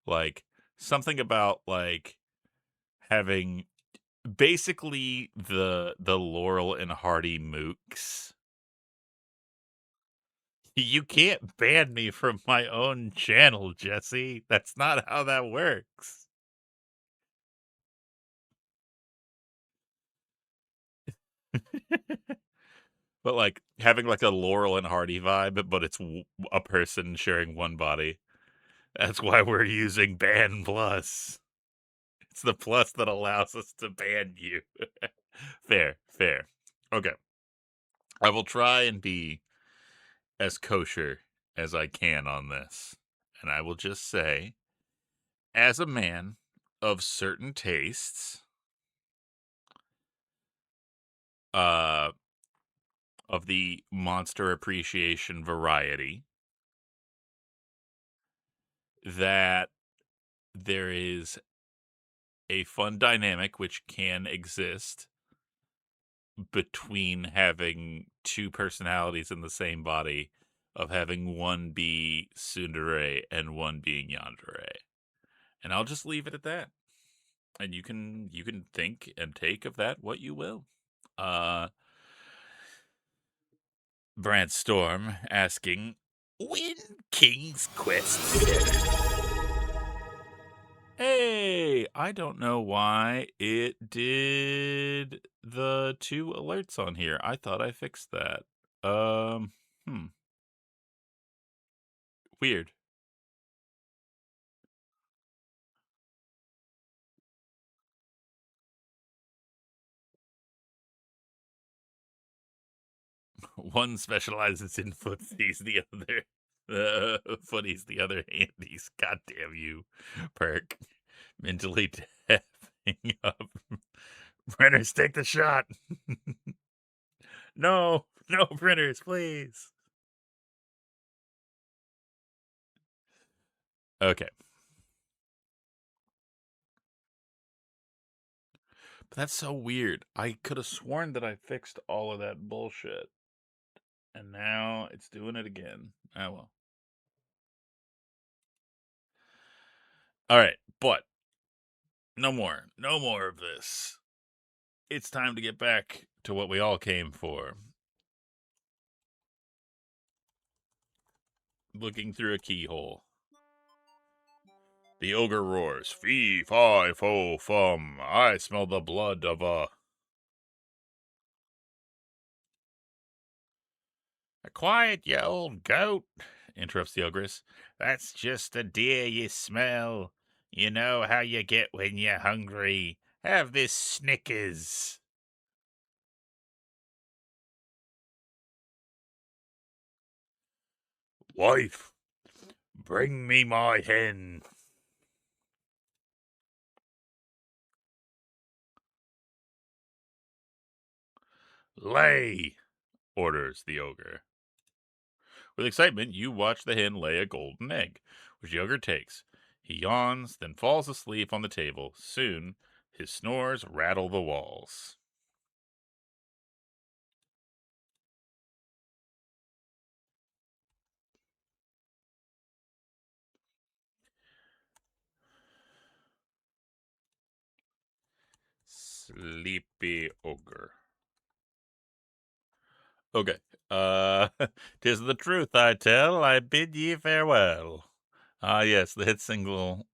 like something about like having basically the Laurel and Hardy mooks. You can't ban me from my own channel, Jesse. That's not how that works. But like having like a Laurel and Hardy vibe, but it's a person sharing one body. That's why we're using Ban Plus. It's the plus that allows us to ban you. Fair, fair. Okay. I will try and be as kosher as I can on this. And I will just say, as a man of certain tastes, uh, of the monster appreciation variety, that there is a fun dynamic which can exist between having two personalities in the same body, of having one be tsundere and one being yandere. And I'll just leave it at that. And you can think and take of that what you will. Brant Storm asking, when King's Quest 7? Hey, I don't know why it did the two alerts on here. I thought I fixed that. Hmm. Weird. One specializes in footsies, the other footies, the other handies. God damn you, Perk. Mentally tapping up. Printers, take the shot. No, no printers, please. Okay. But that's so weird. I could have sworn that I fixed all of that bullshit. And now it's doing it again. Oh well. All right, but no more. No more of this. It's time to get back to what we all came for. Looking through a keyhole. The ogre roars, fee, fi, fo, fum. I smell the blood of a. Quiet, you old goat, interrupts the ogress. That's just a deer you smell. You know how you get when you're hungry. Have this Snickers. Wife, bring me my hen. Lay, orders the ogre. With excitement, you watch the hen lay a golden egg, which the ogre takes. He yawns, then falls asleep on the table. Soon, his snores rattle the walls. Sleepy ogre. Okay. Uh, 'Tis the truth I tell, I bid ye farewell. Ah, yes, the hit single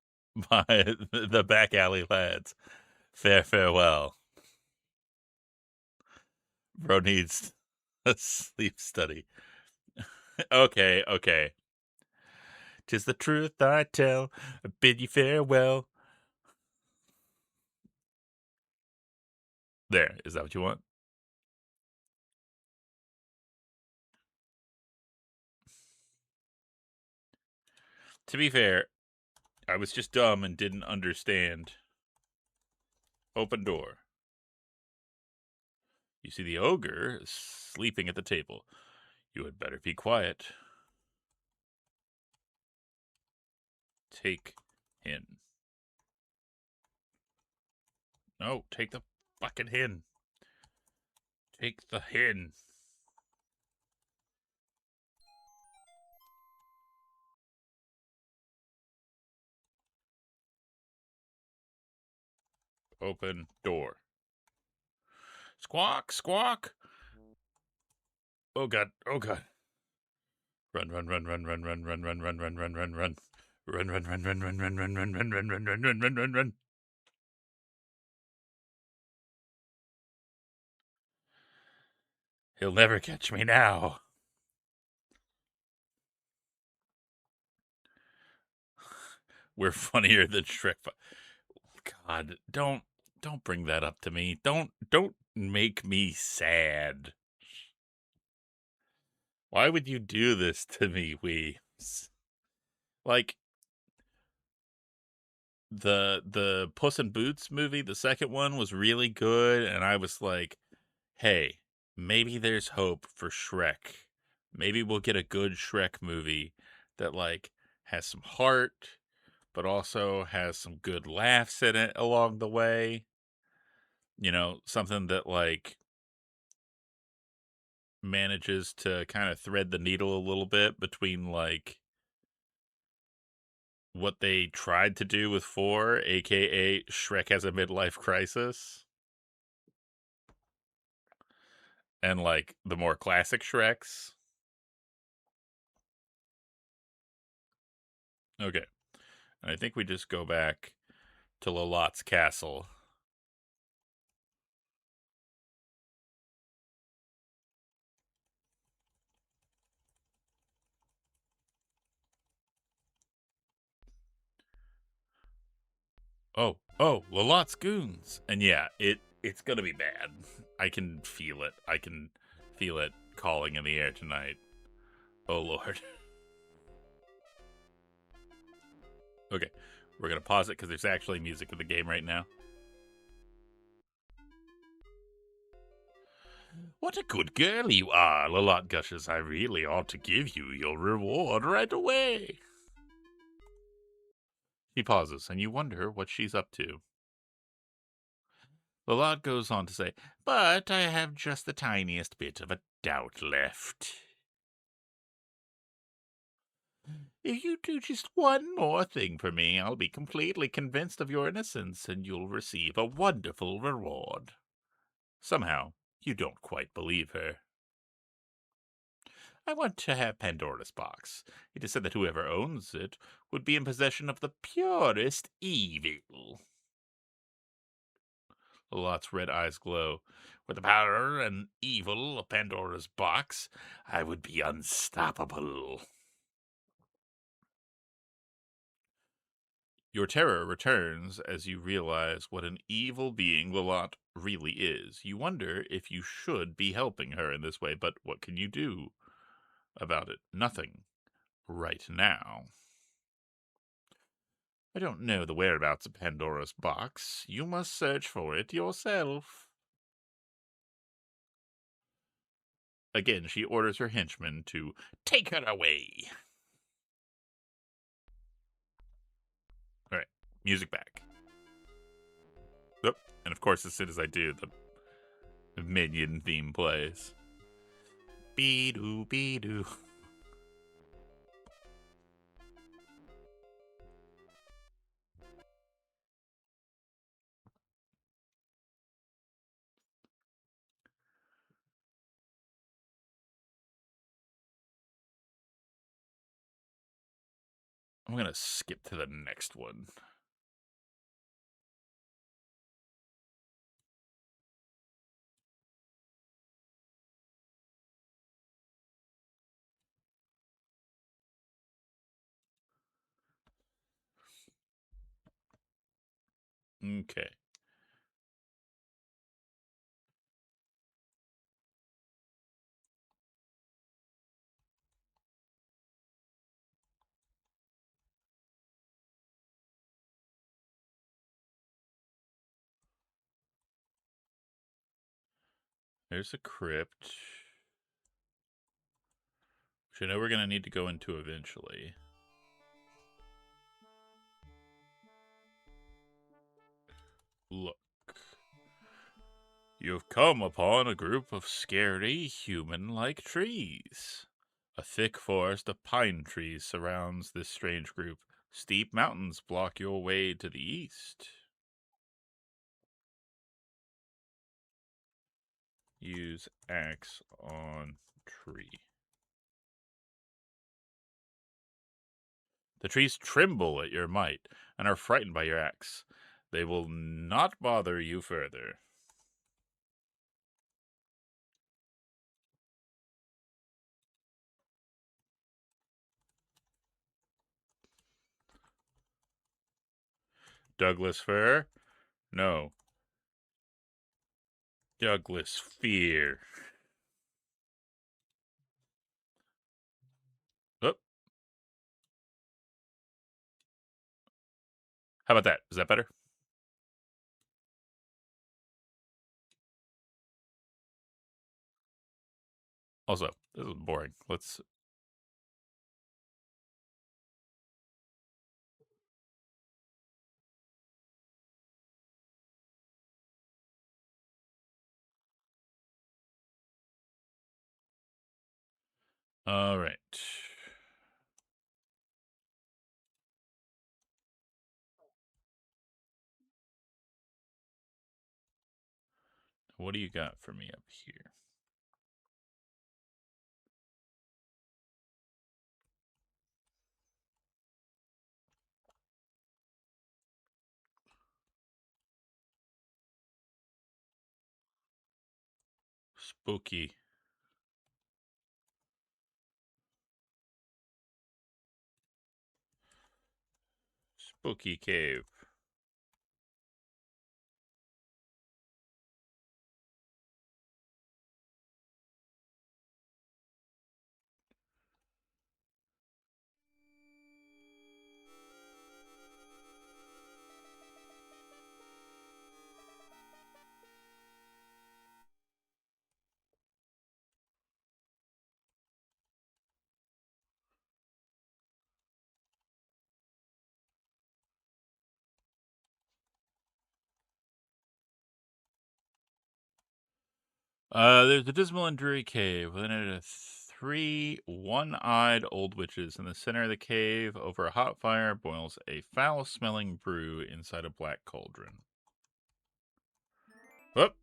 by the Back Alley Lads. Farewell. Bro needs a sleep study. Okay, okay. 'Tis the truth I tell. I bid you farewell. There, is that what you want? To be fair, I was just dumb and didn't understand. Open door. You see the ogre sleeping at the table. You had better be quiet. Take hin. No, take the fucking hin. Take the hin. Open door. Squawk, squawk. Oh god, oh god. Run, run, run, run, run, run, run, run, run, run, run, run, run. Run, run, run, run, run, run, run, run, run, run, run, run, run, run, run, run. He'll never catch me now. We're funnier than Shrek. God, don't bring that up to me. Don't make me sad. Why would you do this to me, Weems? Like the Puss in Boots movie, the second one was really good, and I was like, hey, maybe there's hope for Shrek. Maybe we'll get a good Shrek movie that like has some heart, but also has some good laughs in it along the way. You know, something that like manages to kind of thread the needle a little bit between like what they tried to do with 4, aka Shrek has a midlife crisis, and like the more classic Shreks. Okay. And I think we just go back to Lolot's castle. Oh, Lolot's goons. And yeah, it's gonna be bad. I can feel it. I can feel it calling in the air tonight. Oh lord. Okay. We're gonna pause it because there's actually music in the game right now. What a good girl you are, Lolot gushes. I really ought to give you your reward right away. He pauses, and you wonder what she's up to. Lolot goes on to say, but I have just the tiniest bit of a doubt left. If you do just one more thing for me, I'll be completely convinced of your innocence, and you'll receive a wonderful reward. Somehow, you don't quite believe her. I want to have Pandora's box. It is said that whoever owns it would be in possession of the purest evil. Lot's red eyes glow. With the power and evil of Pandora's box, I would be unstoppable. Your terror returns as you realize what an evil being Lalot really is. You wonder if you should be helping her in this way, but what can you do about it? Nothing. Right now. I don't know the whereabouts of Pandora's box. You must search for it yourself. Again, she orders her henchmen to take her away. All right, music back. Oh, and of course, as soon as I do, the minion theme plays. Be-doo, be-doo. I'm going to skip to the next one. Okay. There's a crypt, which I know we're going to need to go into eventually. Look. You've come upon a group of scary, human-like trees. A thick forest of pine trees surrounds this strange group. Steep mountains block your way to the east. Use axe on tree. The trees tremble at your might and are frightened by your axe. They will not bother you further. Douglas fir? No. Douglas fear. Oh, how about that? Is that better? Also, this is boring. Let's. All right. What do you got for me up here? Spooky. Spooky cave. There's a dismal and dreary cave. Within it are three one-eyed old witches. In the center of the cave, over a hot fire, boils a foul-smelling brew inside a black cauldron. Whoop!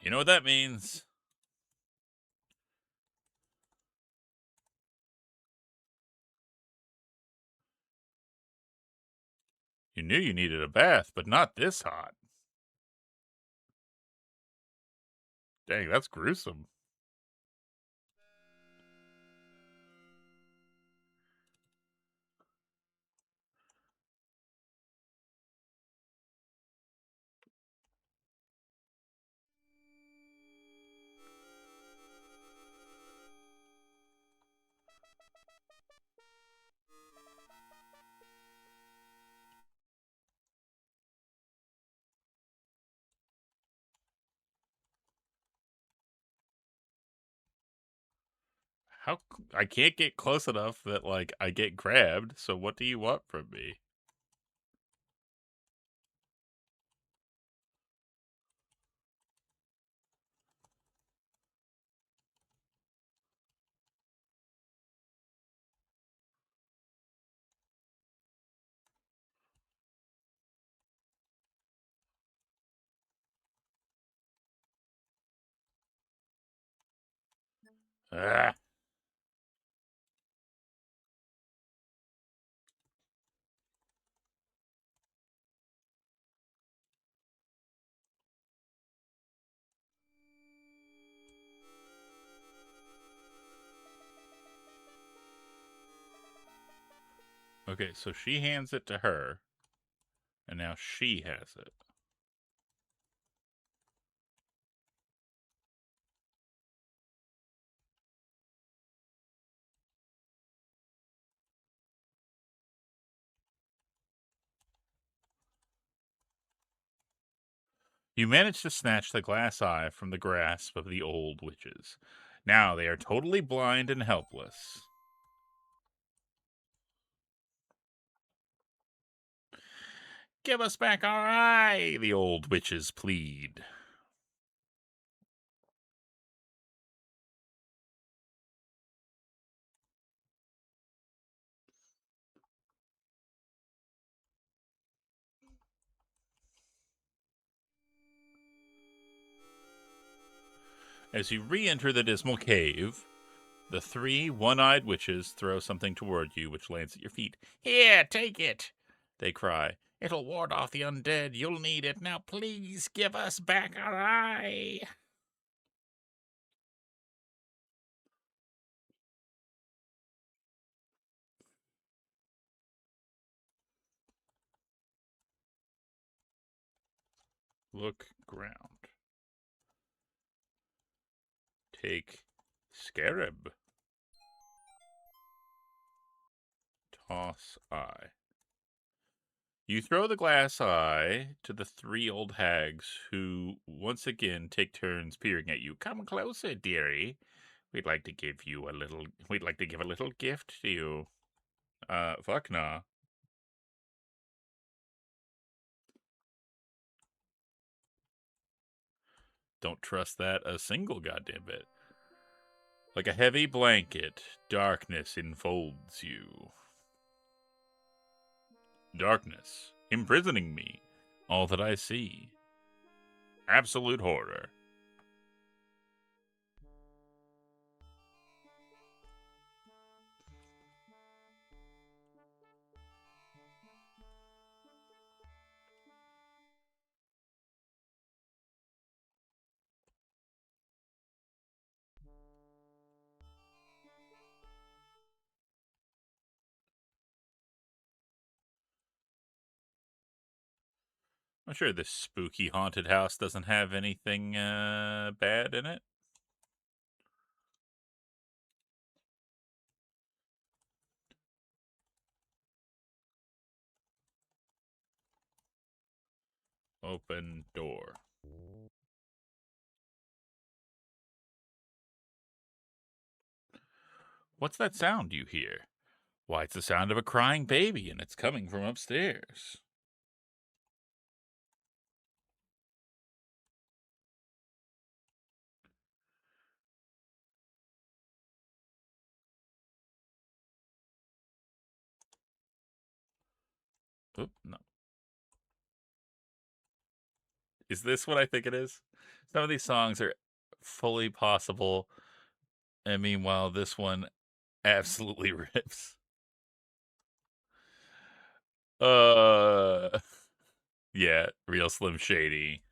You know what that means. You knew you needed a bath, but not this hot. Dang, that's gruesome. How I can't get close enough that like I get grabbed. So what do you want from me? Ah. Okay, so she hands it to her, And now she has it. You manage to snatch the glass eye from the grasp of the old witches. Now they are totally blind and helpless. Give us back our eye, the old witches plead. As you re enter the dismal cave, the three one eyed witches throw something toward you, which lands at your feet. Here, take it, they cry. It'll ward off the undead. You'll need it. Now, please give us back our eye. Look ground. Take scarab. Toss eye. You throw the glass eye to the three old hags, who once again take turns peering at you. Come closer, dearie. We'd like to give a little gift to you. Fuck nah. Don't trust that a single goddamn bit. Like a heavy blanket, darkness enfolds you. Darkness, imprisoning me, all that I see. Absolute horror. I'm sure this spooky haunted house doesn't have anything bad in it. Open door. What's that sound you hear? Why, it's the sound of a crying baby, and it's coming from upstairs. Oop, no. Is this what I think it is? Some of these songs are fully possible, and meanwhile, this one absolutely rips. Yeah, real Slim Shady.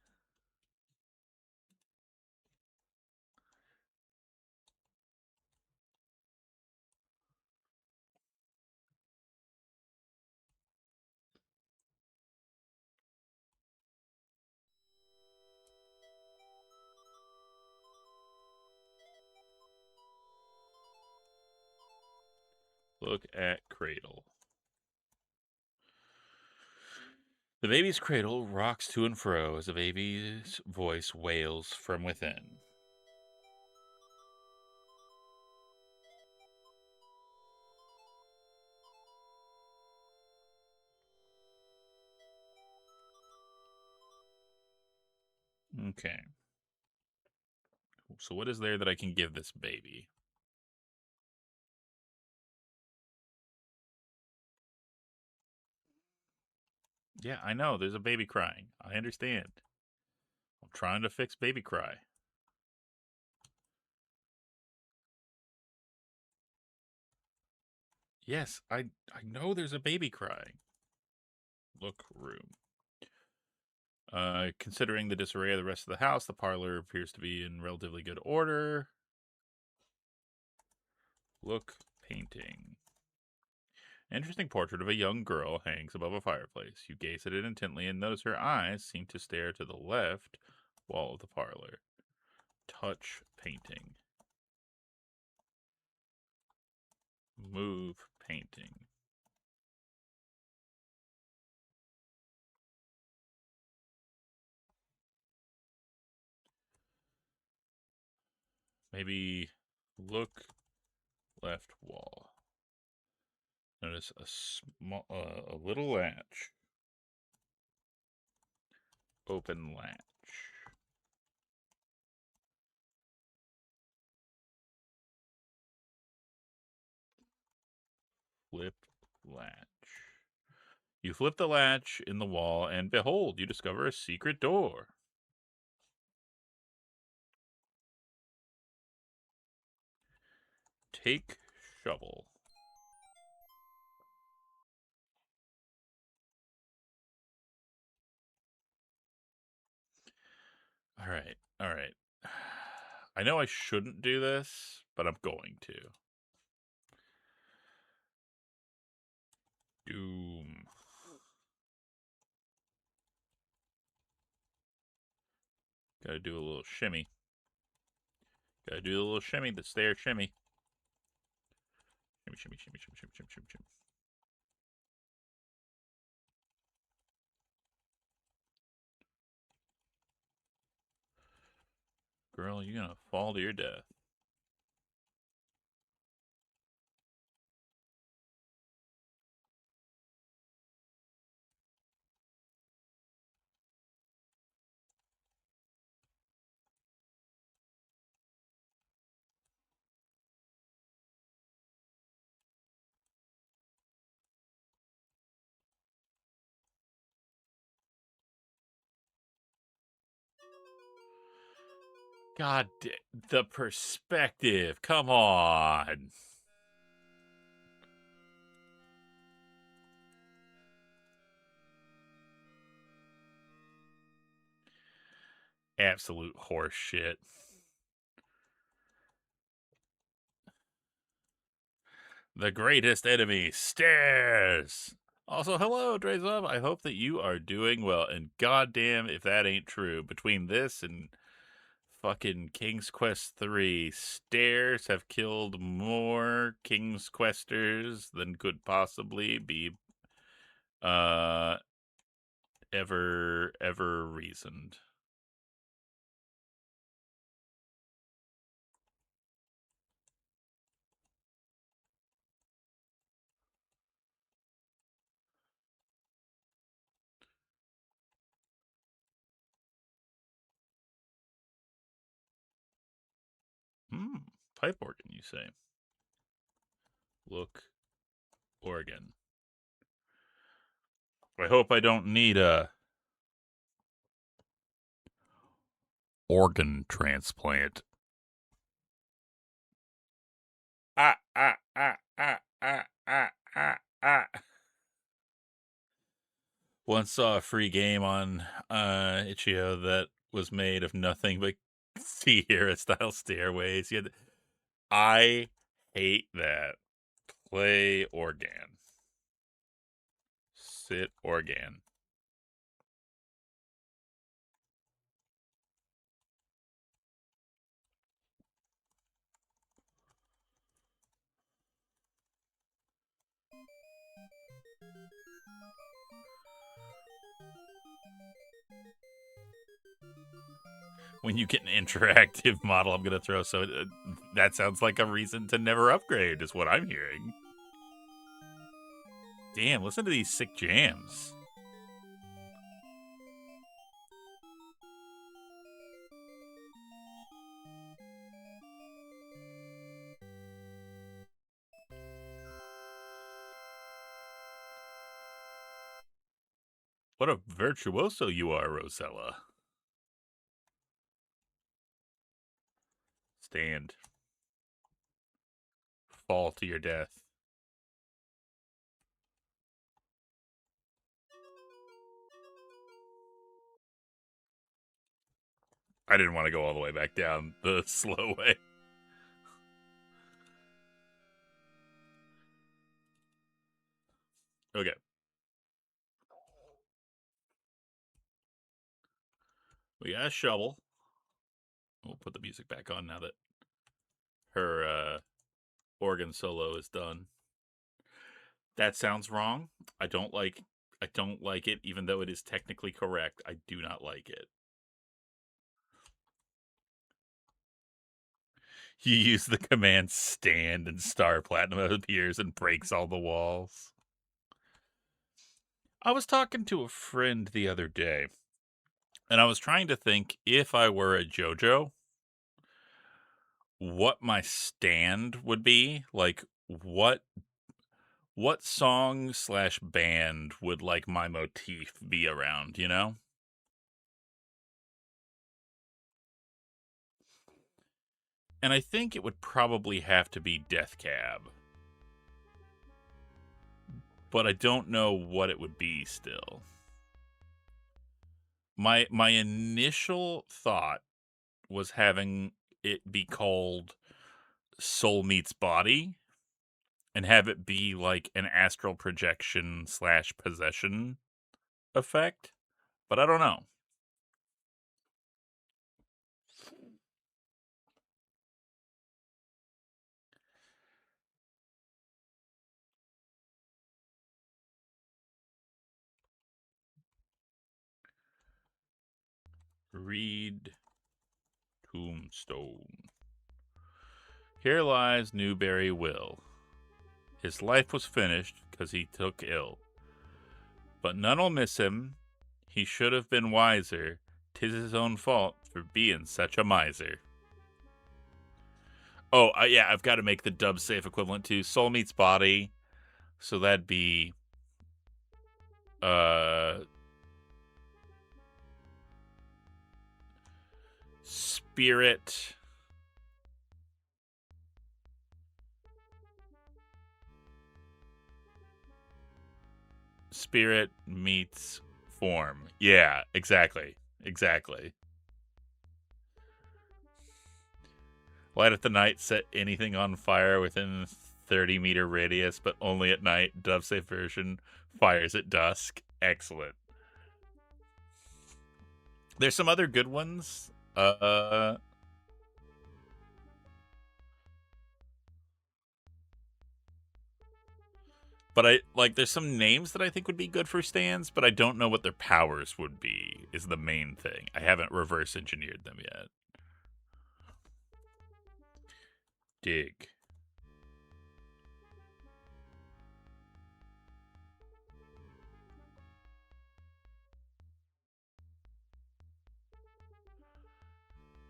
Look at Cradle. The baby's cradle rocks to and fro as the baby's voice wails from within. Okay. So, what is there that I can give this baby? Yeah, I know. There's a baby crying. I understand. I'm trying to fix baby cry. Yes, I know there's a baby crying. Look room. Considering the disarray of the rest of the house, the parlor appears to be in relatively good order. Look painting. Interesting portrait of a young girl hangs above a fireplace. You gaze at it intently and notice her eyes seem to stare to the left wall of the parlor. Touch painting. Move painting. Maybe look left wall. Notice a little latch. Open latch. Flip latch. You flip the latch in the wall, and behold, you discover a secret door. Take shovel. All right, all right. I know I shouldn't do this, but I'm going to. Doom. Gotta do a little shimmy. Gotta do a little shimmy. The stair shimmy. Shimmy, shimmy, shimmy, shimmy, shimmy, shimmy, shimmy, shimmy. Girl, you're gonna fall to your death. God, the perspective. Come on. Absolute horse shit. The greatest enemy, stairs. Also, hello, Drezov. I hope that you are doing well. And goddamn, if that ain't true, between this and fucking King's Quest 3, stairs have killed more King's Questers than could possibly be ever reasoned. Pipe organ, you say? Look, organ. I hope I don't need a organ transplant. Ah, ah, ah, ah, ah, ah, ah, ah. Once saw a free game on Itch.io that was made of nothing but Sierra style stairways. I hate that. Play organ. Sit organ. When you get an interactive model, I'm going to throw. So that sounds like a reason to never upgrade, is what I'm hearing. Damn, listen to these sick jams. What a virtuoso you are, Rosella. Stand. Fall to your death. I didn't want to go all the way back down the slow way. Okay. We got a shovel. We'll put the music back on now that her organ solo is done. That sounds wrong. I don't like I don't like it, even though it is technically correct. I do not like it. You use the command stand and Star Platinum appears and breaks all the walls. I was talking to a friend the other day, and I was trying to think if I were a JoJo, what my stand would be. Like what song slash band would like my motif be around, you know? And I think it would probably have to be Death Cab. But I don't know what it would be still. My initial thought was having it be called Soul Meets Body and have it be like an astral projection slash possession effect. But I don't know. Read Tombstone. Here lies Newberry Will. His life was finished 'cause he took ill. But none'll miss him. He should have been wiser. 'Tis his own fault for being such a miser. Oh, yeah, I've got to make the dub safe equivalent to Soul Meets Body. So that'd be uh Spirit Spirit meets form. Yeah, exactly. Exactly. Light up the night, set anything on fire within 30-meter radius, but only at night. Dub safe version fires at dusk. Excellent. There's some other good ones. But I like there's some names that I think would be good for stands, but I don't know what their powers would be, is the main thing. I haven't reverse engineered them yet. Dig.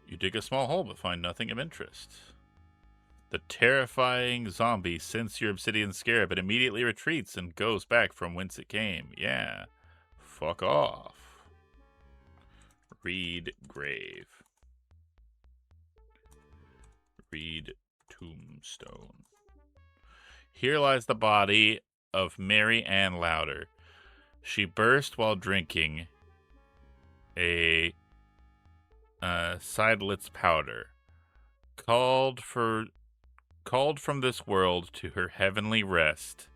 You dig a small hole but find nothing of interest. The terrifying zombie scents your obsidian scarab and immediately retreats and goes back from whence it came. Yeah. Fuck off. Read grave. Read tombstone. Here lies the body of Mary Ann Louder. She burst while drinking a Seidlitz powder, called from this world to her heavenly rest.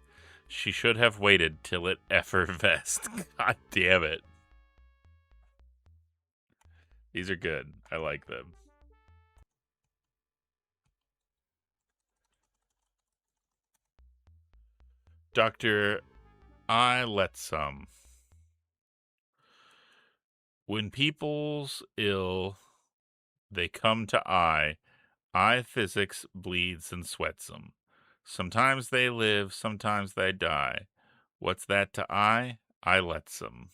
She should have waited till it effervesced. God damn it. These are good. I like them. Dr. I let some. When people's ill, they come to I physics bleeds and sweats them. Sometimes they live, sometimes they die. What's that to I lets them.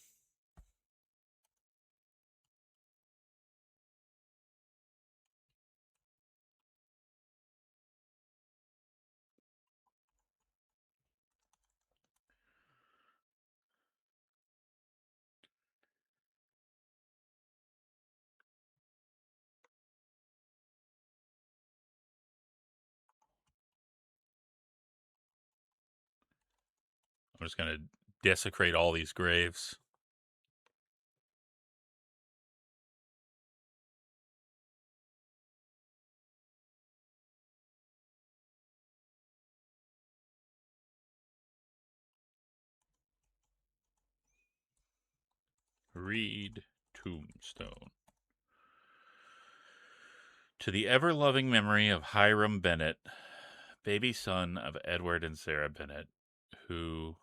I'm just going to desecrate all these graves. Read Tombstone. To the ever-loving memory of Hiram Bennett, baby son of Edward and Sarah Bennett, who,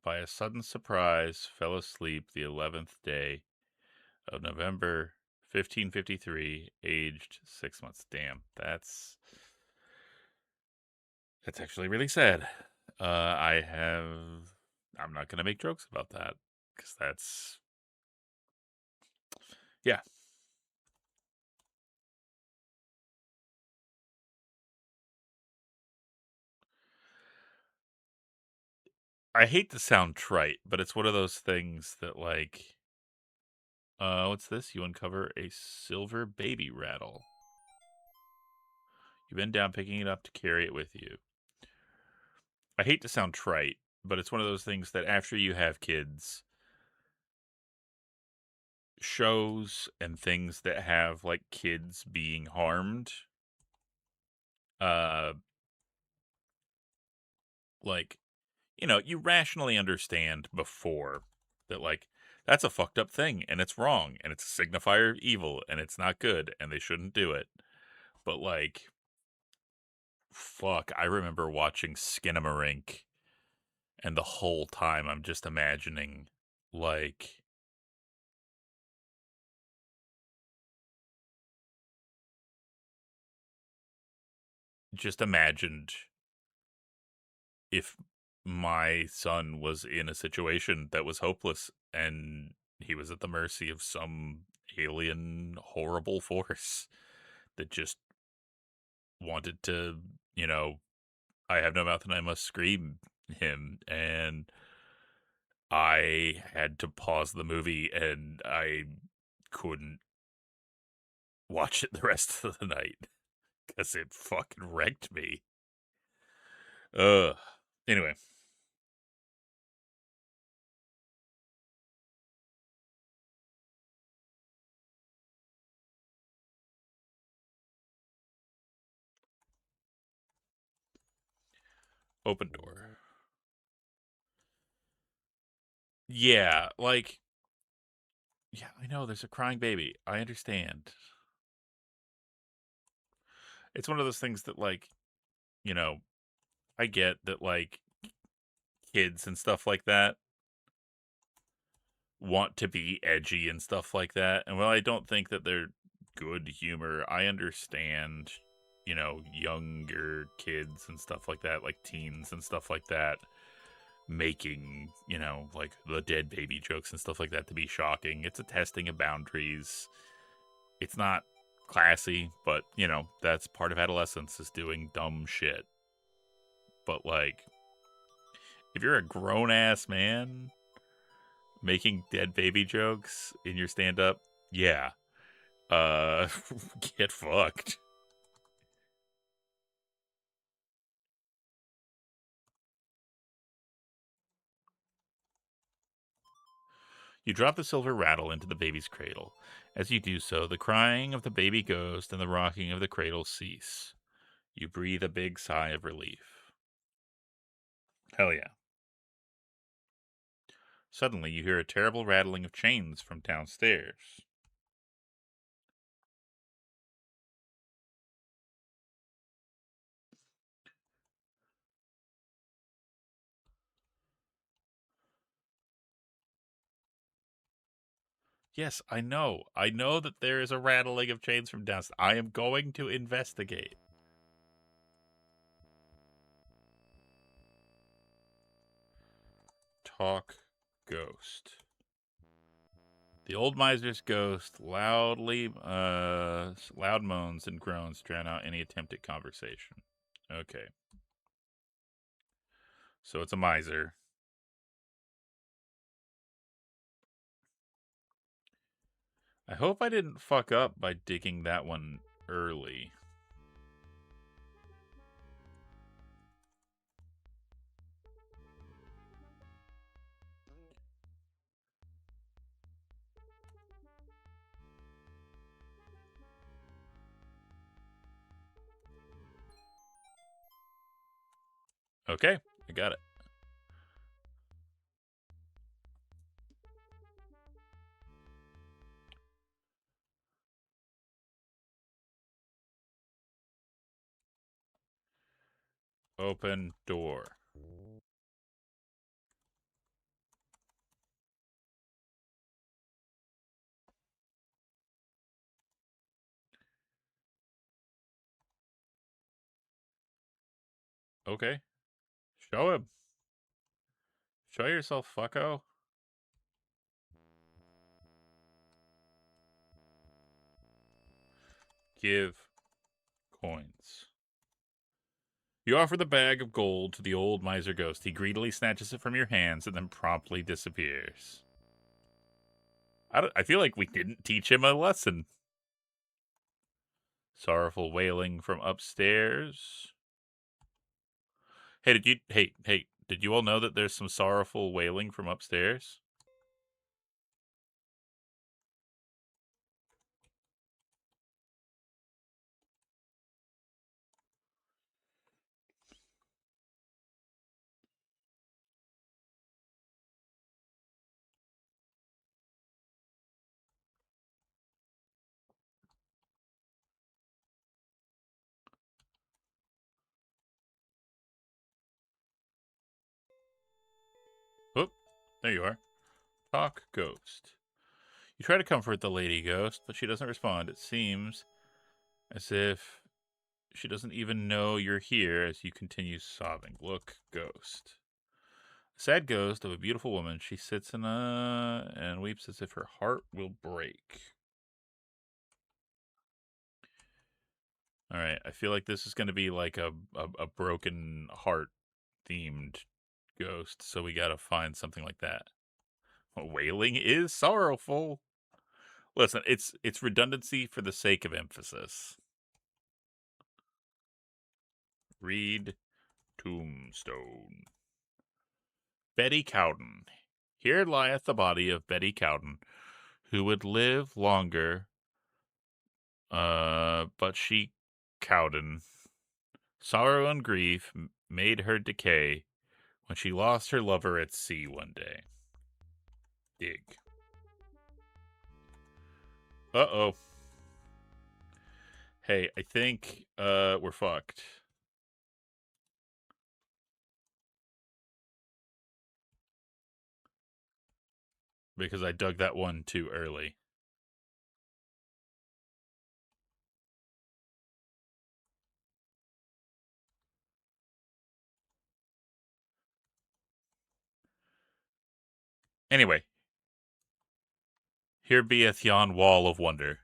by a sudden surprise, fell asleep the 11th day of November 1553, aged 6 months. Damn, that's actually really sad. I'm not gonna make jokes about that because that's, yeah. I hate to sound trite, but it's one of those things that, like, what's this? You uncover a silver baby rattle. You bend down, picking it up to carry it with you. I hate to sound trite, but it's one of those things that after you have kids, shows and things that have like kids being harmed, uh, like, you rationally understand before that, like, that's a fucked up thing and it's wrong and it's a signifier of evil and it's not good and they shouldn't do it. But, like, fuck, I remember watching Skinamarink, and the whole time I'm just imagining, like, just imagined if my son was in a situation that was hopeless and he was at the mercy of some alien horrible force that just wanted to, you know, I have no mouth and I must scream him. And I had to pause the movie and I couldn't watch it the rest of the night because it fucking wrecked me. Anyway, open door. Yeah, like, yeah, I know there's a crying baby. I understand. It's one of those things that, like, you know, I get that, like, kids and stuff like that want to be edgy and stuff like that. And while I don't think that they're good humor, I understand, younger kids and stuff like that, like teens and stuff like that, making, like the dead baby jokes and stuff like that to be shocking. It's a testing of boundaries. It's not classy, but, that's part of adolescence is doing dumb shit. But, like, if you're a grown ass man making dead baby jokes in your stand up, yeah. Uh get fucked. You drop the silver rattle into the baby's cradle. As you do so, the crying of the baby ghost and the rocking of the cradle cease. You breathe a big sigh of relief. Hell yeah. Suddenly, you hear a terrible rattling of chains from downstairs. Yes, I know. I know that there is a rattling of chains from downstairs. I am going to investigate. Talk ghost. The old miser's ghost loud moans and groans drown out any attempt at conversation. Okay. So it's a miser. I hope I didn't fuck up by digging that one early. Okay, I got it. Open door. Okay. Show him. Show yourself, fucko. Give coins. You offer the bag of gold to the old miser ghost. He greedily snatches it from your hands and then promptly disappears. I feel like we didn't teach him a lesson. Sorrowful wailing from upstairs. Hey, did you all know that there's some sorrowful wailing from upstairs? Oop, there you are. Talk ghost. You try to comfort the lady ghost, but she doesn't respond. It seems as if she doesn't even know you're here as you continue sobbing. Look, ghost. A sad ghost of a beautiful woman. She sits and weeps as if her heart will break. All right, I feel like this is going to be like a broken heart themed ghost, so we got to find something like that. Wailing is sorrowful. Listen, it's redundancy for the sake of emphasis. Read Tombstone. Betty Cowden. Here lieth the body of Betty Cowden, who would live longer, but she Cowden. Sorrow and grief made her decay when she lost her lover at sea one day. Dig. Uh-oh. Hey, I think we're fucked. Because I dug that one too early. Anyway, here beeth yon wall of wonder.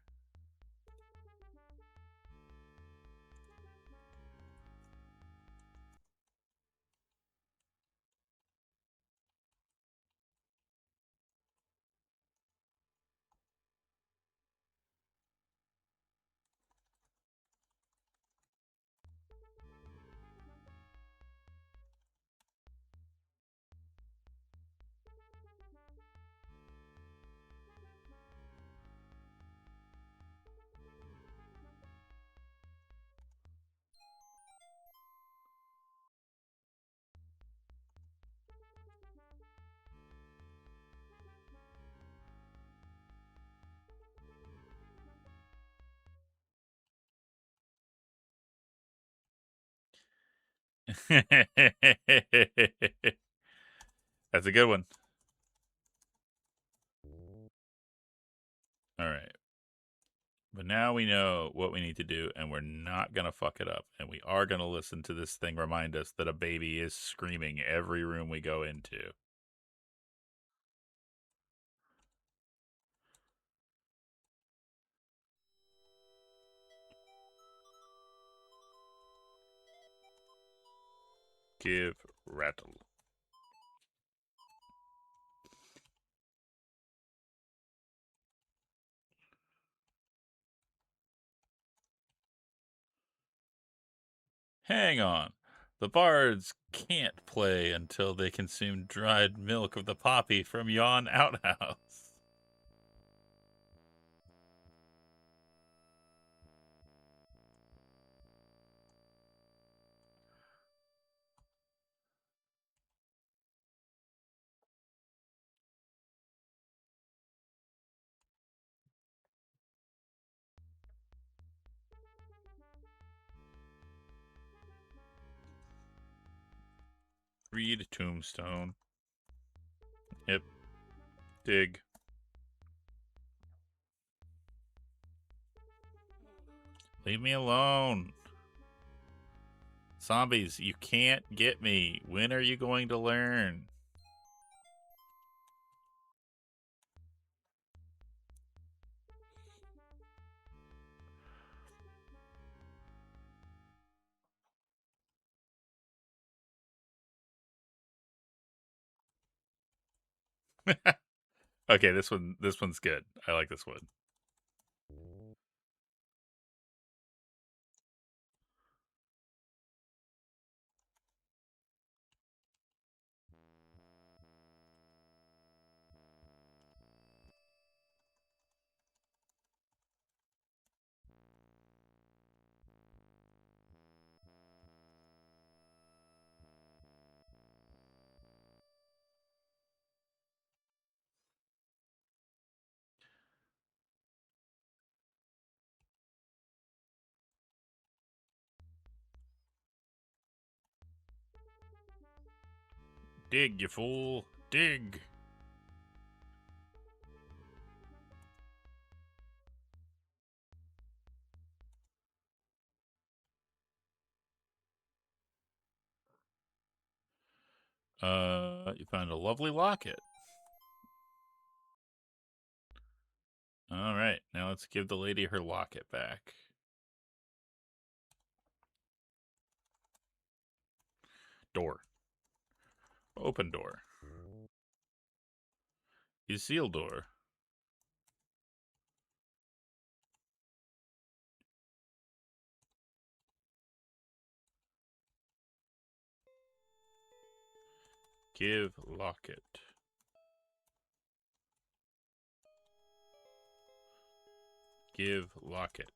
That's a good one. All right. But now we know what we need to do, and we're not going to fuck it up. And we are going to listen to this thing remind us that a baby is screaming every room we go into. Give rattle. Hang on. The bards can't play until they consume dried milk of the poppy from yon outhouse. Read tombstone. Yep. Dig. Leave me alone. Zombies, you can't get me. When are you going to learn? Okay, this one's good. I like this one. Dig, you fool. Dig. You found a lovely locket. All right, now let's give the lady her locket back. Door. Open door. You seal door. Give locket. Give locket.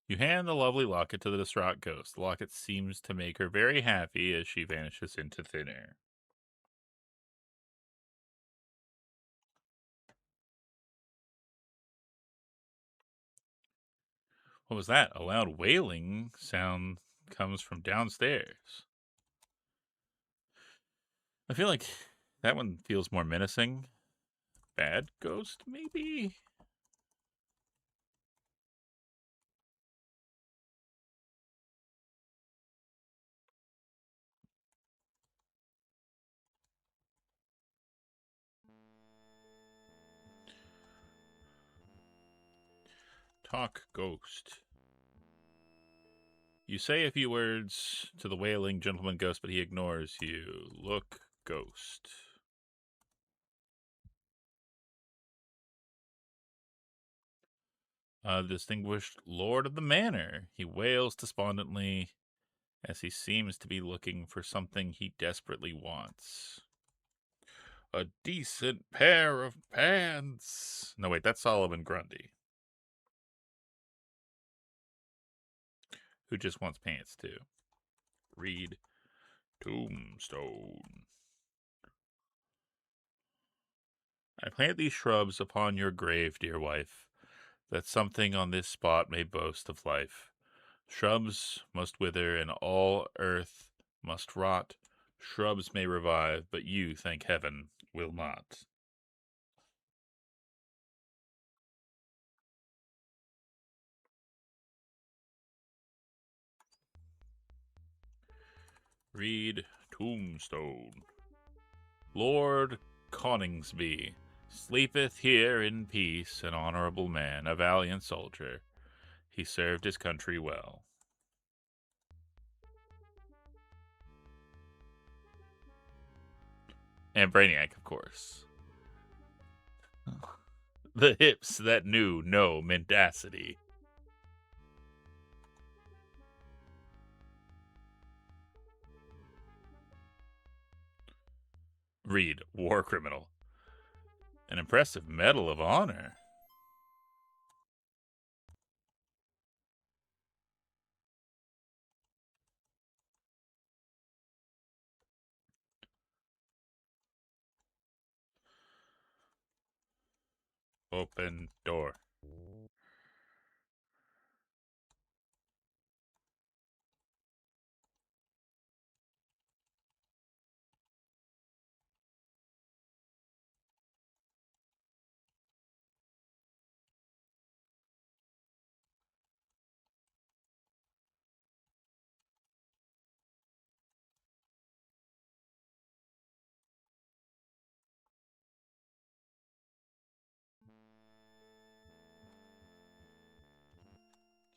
You hand the lovely locket to the distraught ghost. The locket seems to make her very happy as she vanishes into thin air. What was that? A loud wailing sound comes from downstairs. I feel like that one feels more menacing. Bad ghost, maybe? Talk ghost. You say a few words to the wailing gentleman ghost, but he ignores you. Look, ghost. Distinguished lord of the manor. He wails despondently as he seems to be looking for something he desperately wants. A decent pair of pants. No, wait, that's Solomon Grundy, who just wants pants too. Read tombstone. I plant these shrubs upon your grave, dear wife, that something on this spot may boast of life. Shrubs must wither, and all earth must rot. Shrubs may revive, but you, thank heaven, will not. Read tombstone. Lord Coningsby sleepeth here in peace, an honorable man, a valiant soldier. He served his country well. And Brainiac, of course. The hips that knew no mendacity. Read War Criminal. An impressive Medal of Honor. Open door.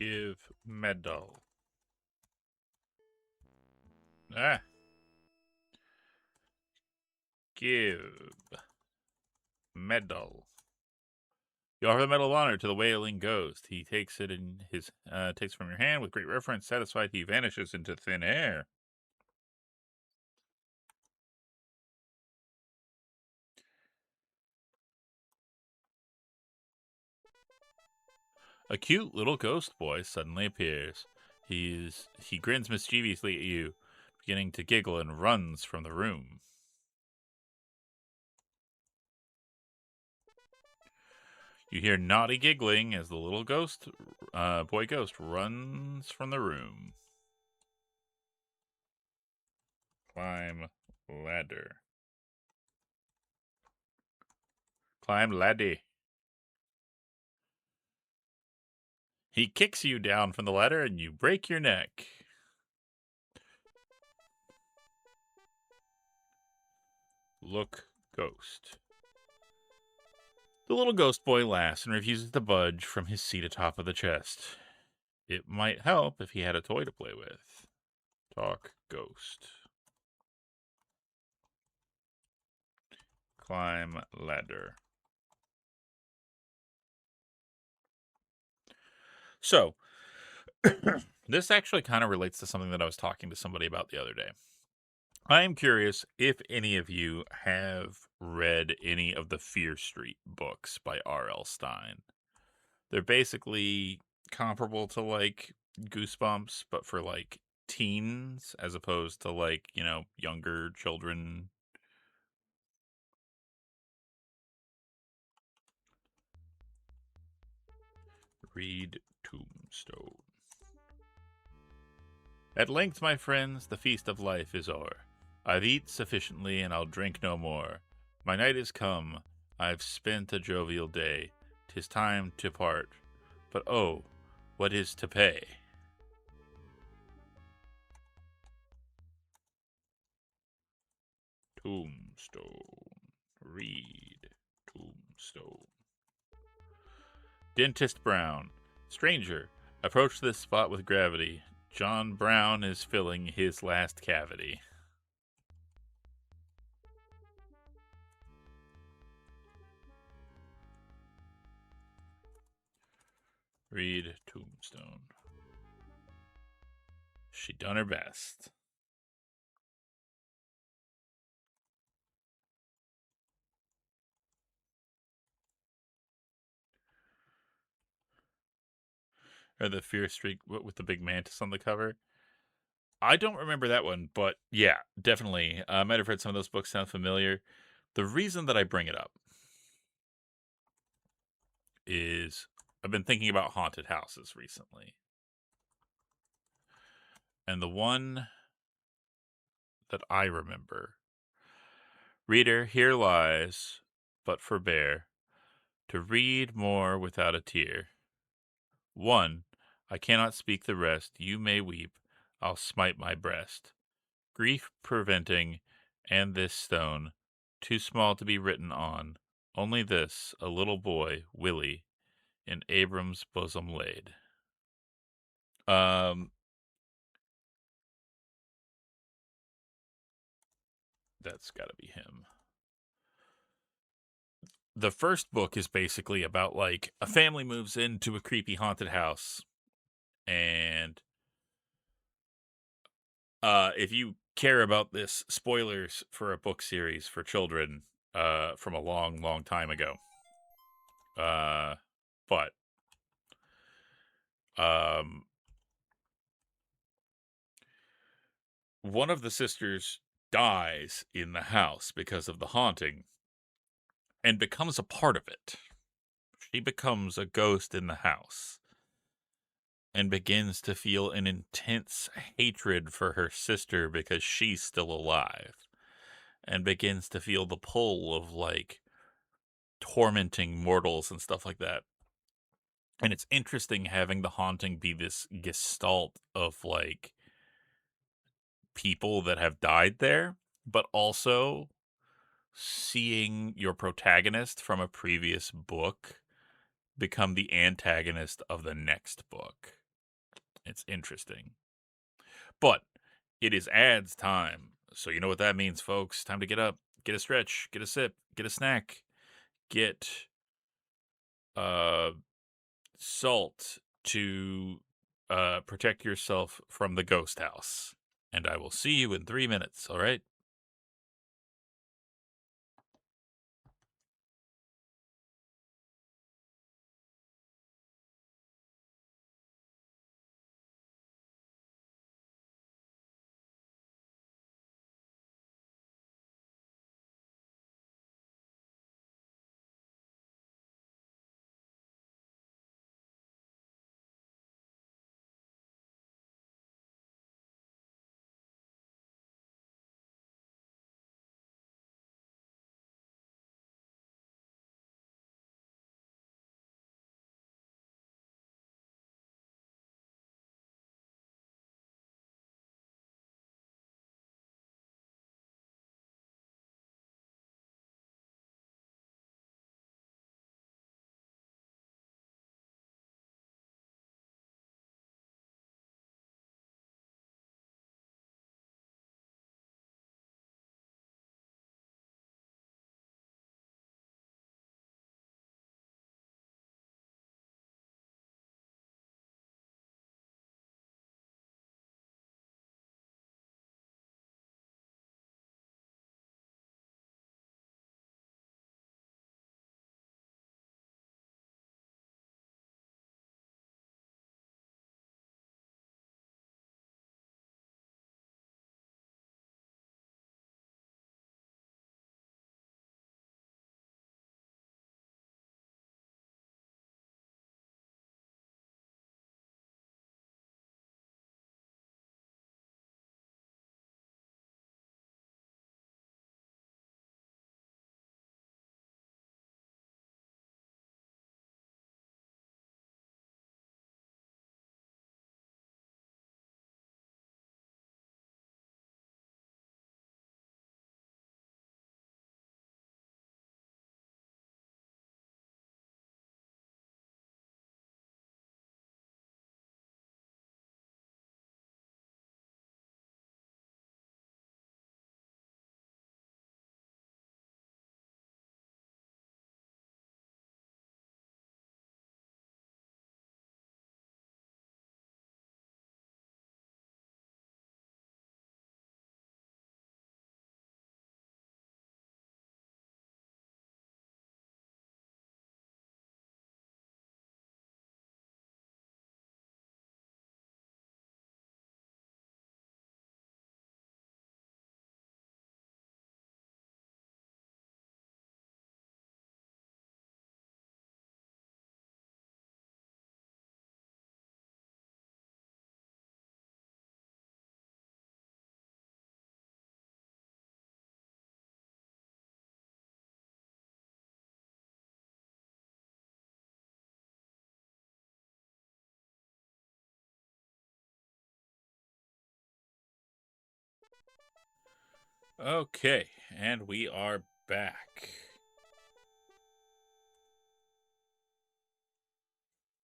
Give medal. Ah. Give medal. You offer the Medal of Honor to the Wailing Ghost. He takes it in his takes it from your hand with great reverence. Satisfied, he vanishes into thin air. A cute little ghost boy suddenly appears. He grins mischievously at you, beginning to giggle, and runs from the room. You hear naughty giggling as the little boy ghost runs from the room. Climb ladder. Climb laddie. He kicks you down from the ladder and you break your neck. Look ghost. The little ghost boy laughs and refuses to budge from his seat atop of the chest. It might help if he had a toy to play with. Talk ghost. Climb ladder. So, this actually kind of relates to something that I was talking to somebody about the other day. I am curious if any of you have read any of the Fear Street books by R.L. Stine. They're basically comparable to like Goosebumps, but for like teens as opposed to like, younger children. Read Tombstone. At length, my friends, the feast of life is o'er. I've eat sufficiently, and I'll drink no more. My night is come, I've spent a jovial day. 'Tis time to part, but oh, what is to pay? Tombstone. Read Tombstone. Dentist Brown. Stranger, approach this spot with gravity. John Brown is filling his last cavity. Read Tombstone. She done her best. Or the Fear Streak with the big mantis on the cover. I don't remember that one, but yeah, definitely. I might have read some of those books sound familiar. The reason that I bring it up is I've been thinking about haunted houses recently. And the one that I remember, reader, here lies, but forbear to read more without a tear. One, I cannot speak the rest. You may weep, I'll smite my breast. Grief preventing, and this stone, too small to be written on. Only this, a little boy, Willie, in Abram's bosom laid. That's gotta be him. The first book is basically about like a family moves into a creepy haunted house, and if you care about this, spoilers for a book series for children from a long, long time ago. But one of the sisters dies in the house because of the haunting and becomes a part of it. She becomes a ghost in the house and begins to feel an intense hatred for her sister because she's still alive, and begins to feel the pull of like tormenting mortals and stuff like that. And it's interesting having the haunting be this gestalt of like people that have died there, but also seeing your protagonist from a previous book become the antagonist of the next book. It's interesting. But it is ads time. So you know what that means, folks. Time to get up, get a stretch, get a sip, get a snack, get uh salt to protect yourself from the ghost house. And I will see you in 3 minutes, all right? Okay, and we are back.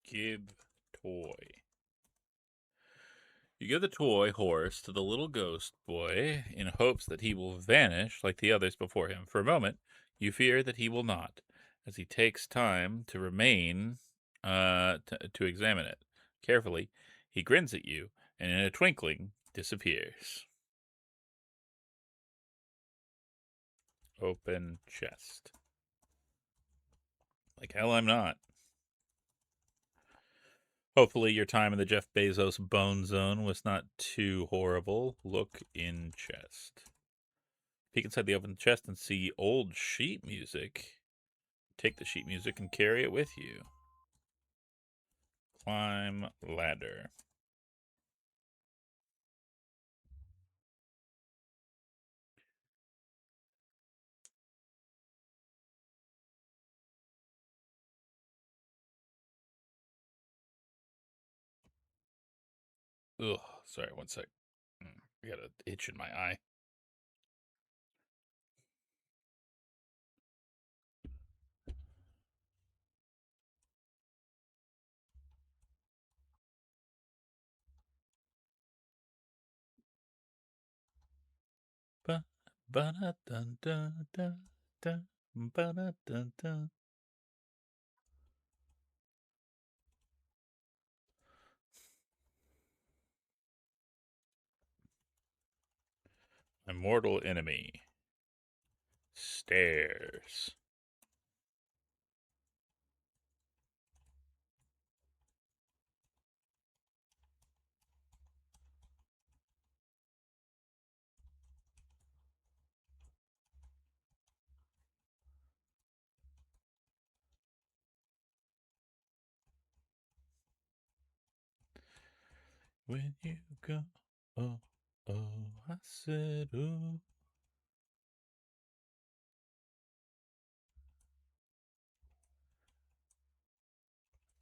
Give toy. You give the toy horse to the little ghost boy in hopes that he will vanish like the others before him. For a moment, you fear that he will not, as he takes time to remain to examine it. Carefully, he grins at you and in a twinkling disappears. Open chest. Like hell, I'm not. Hopefully, your time in the Jeff Bezos bone zone was not too horrible. Look in chest. Peek inside the open chest and see old sheet music. Take the sheet music and carry it with you. Climb ladder. Ugh, sorry, one sec. I got an itch in my eye. Ba-da-dun-dun-dun-dun, ba-da-dun-dun. My mortal enemy. Stairs. When you go, oh, oh, I said, oh.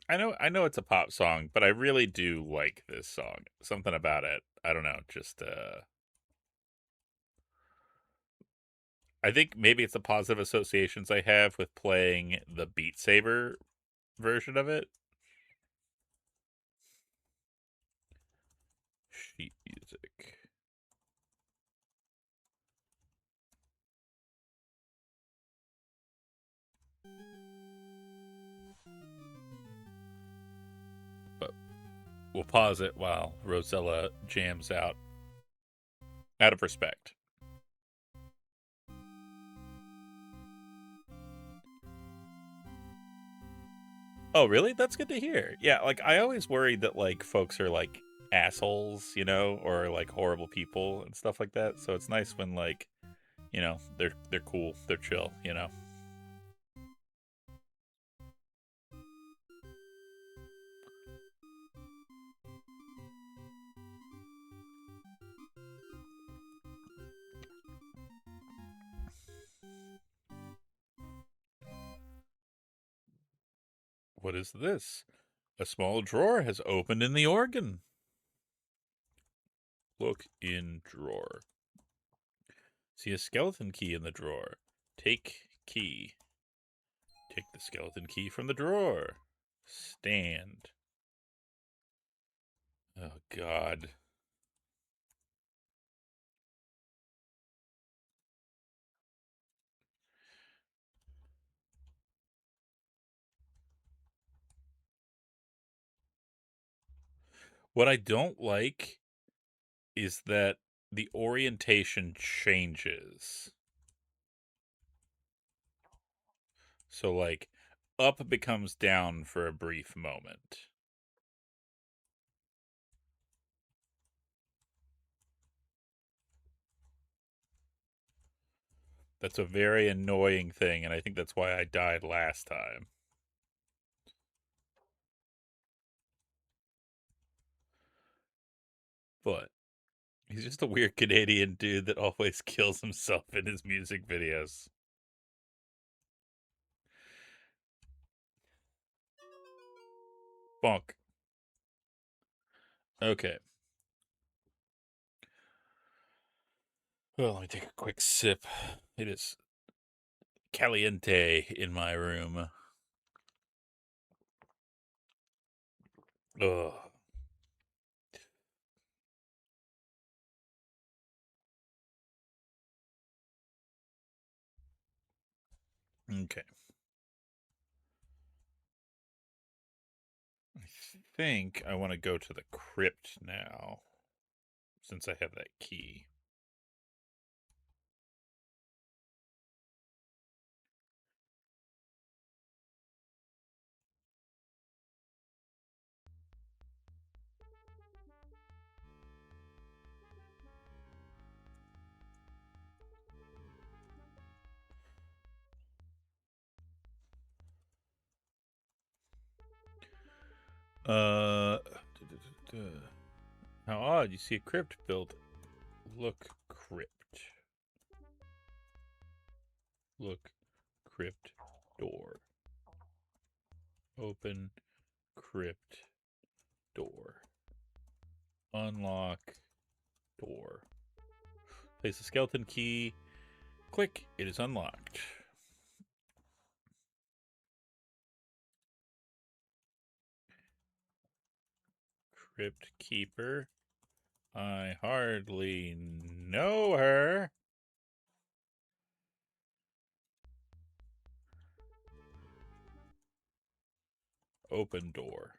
I know it's a pop song, but I really do like this song. Something about it. I don't know, just I think maybe it's the positive associations I have with playing the Beat Saber version of it. Sheet music. But we'll pause it while Rosella jams out of respect. Oh, really? That's good to hear. Yeah, like I always worried that like folks are like assholes, or like horrible people and stuff like that. So it's nice when like, they're cool, they're chill. What is this? A small drawer has opened in the organ. Look in drawer. See a skeleton key in the drawer. Take key. Take the skeleton key from the drawer. Stand. Oh, God. What I don't like is that the orientation changes. So, like, up becomes down for a brief moment. That's a very annoying thing, and I think that's why I died last time. But he's just a weird Canadian dude that always kills himself in his music videos. Bonk. Okay. Well, let me take a quick sip. It is caliente in my room. Ugh. Okay. I think I want to go to the crypt now, since I have that key. Uh, How odd! You see a crypt built. Look, crypt. Look, crypt door. Open crypt door. Unlock door. Place the skeleton key. Click. It is unlocked. Crypt keeper. I hardly know her. Open door.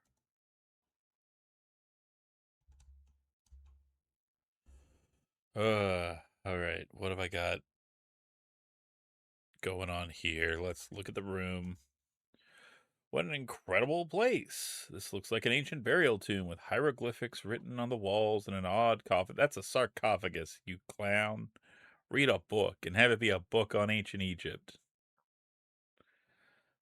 All right. What have I got going on here? Let's look at the room. What an incredible place. This looks like an ancient burial tomb with hieroglyphics written on the walls and an odd coffin. That's a sarcophagus, you clown. Read a book and have it be a book on ancient Egypt.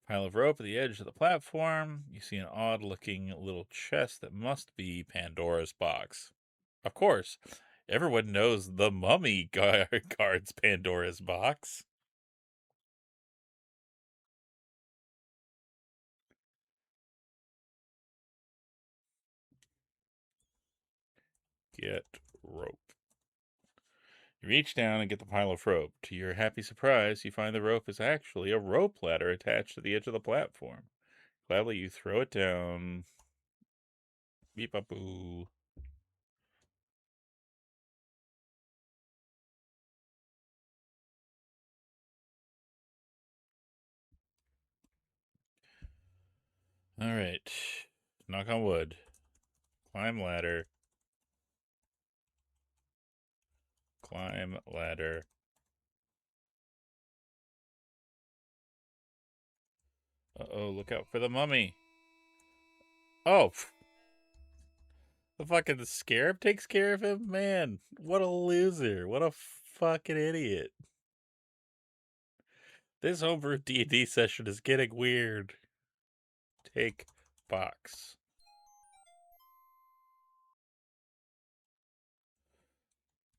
Pile of rope at the edge of the platform. You see an odd looking little chest that must be Pandora's box. Of course, everyone knows the mummy guards Pandora's box. Get rope. You reach down and get the pile of rope. To your happy surprise, you find the rope is actually a rope ladder attached to the edge of the platform. Gladly, you throw it down. Beep a boo. All right. Knock on wood. Climb ladder. Climb ladder. Uh-oh, look out for the mummy. Oh, the fucking scarab takes care of him? Man, what a loser. What a fucking idiot. This homebrew D&D session is getting weird. Take box.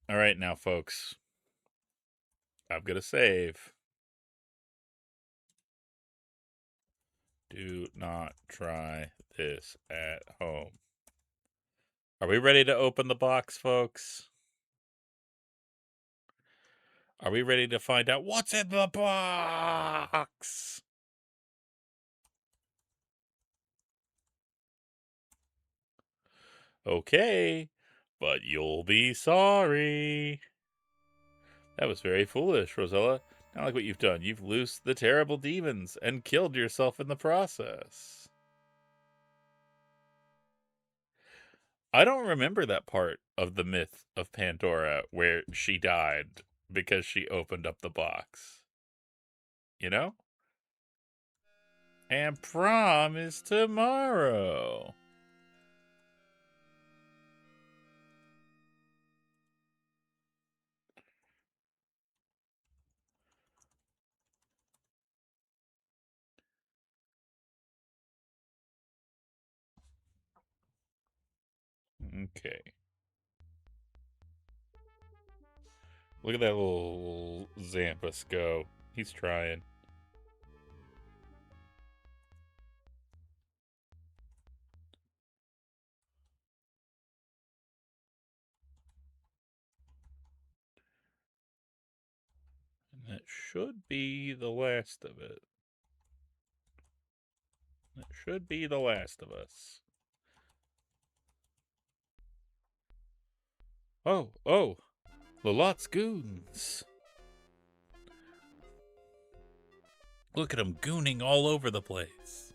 All right, now, folks. I'm going to save. Do not try this at home. Are we ready to open the box, folks? Are we ready to find out what's in the box? Okay, but you'll be sorry. That was very foolish, Rosella. Not like what you've done. You've loosed the terrible demons and killed yourself in the process. I don't remember that part of the myth of Pandora where she died because she opened up the box. You know? And prom is tomorrow. Okay. Look at that little Zampus go. He's trying. And that should be the last of it. That should be the last of us. Oh, Lalot's goons. Look at them gooning all over the place.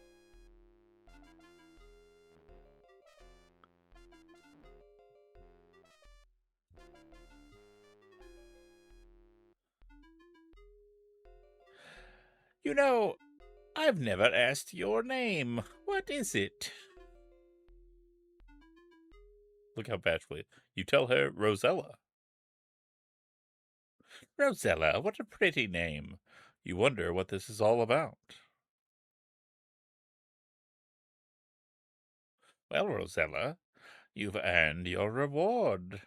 You know, I've never asked your name. What is it? Look how bashfully. You tell her Rosella. Rosella, what a pretty name. You wonder what this is all about. Well, Rosella, you've earned your reward.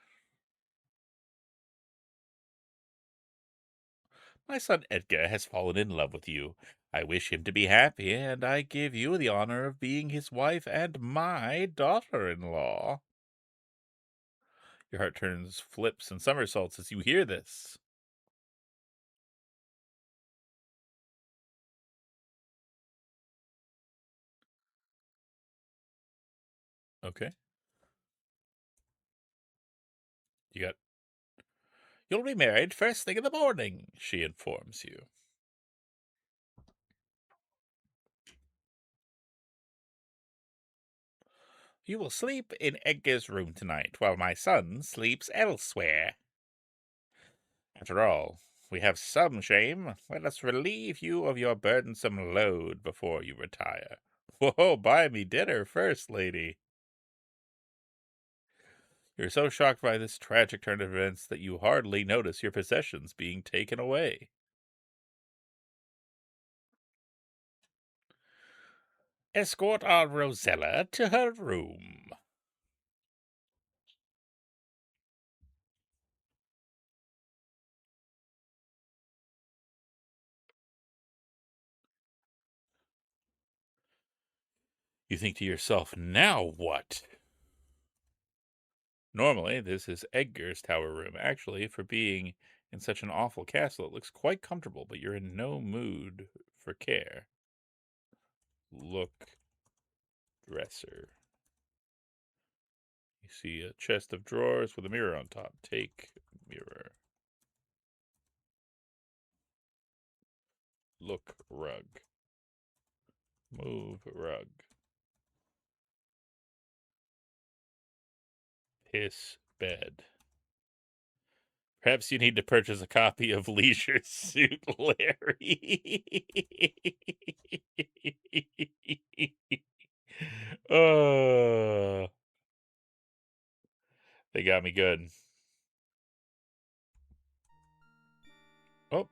My son Edgar has fallen in love with you. I wish him to be happy, and I give you the honor of being his wife and my daughter-in-law. Your heart turns flips and somersaults as you hear this. Okay. You got You'll be married first thing in the morning, she informs you. You will sleep in Edgar's room tonight, while my son sleeps elsewhere. After all, we have some shame. Let us relieve you of your burdensome load before you retire. Whoa, buy me dinner first, lady. You're so shocked by this tragic turn of events that you hardly notice your possessions being taken away. Escort our Rosella to her room. You think to yourself, now what? Normally, this is Edgar's tower room. Actually, for being in such an awful castle, it looks quite comfortable, but you're in no mood for care. Look, dresser. You see a chest of drawers with a mirror on top. Take mirror. Look, rug. Move rug. Piss bed. Perhaps you need to purchase a copy of Leisure Suit Larry. Oh, they got me good. Oh,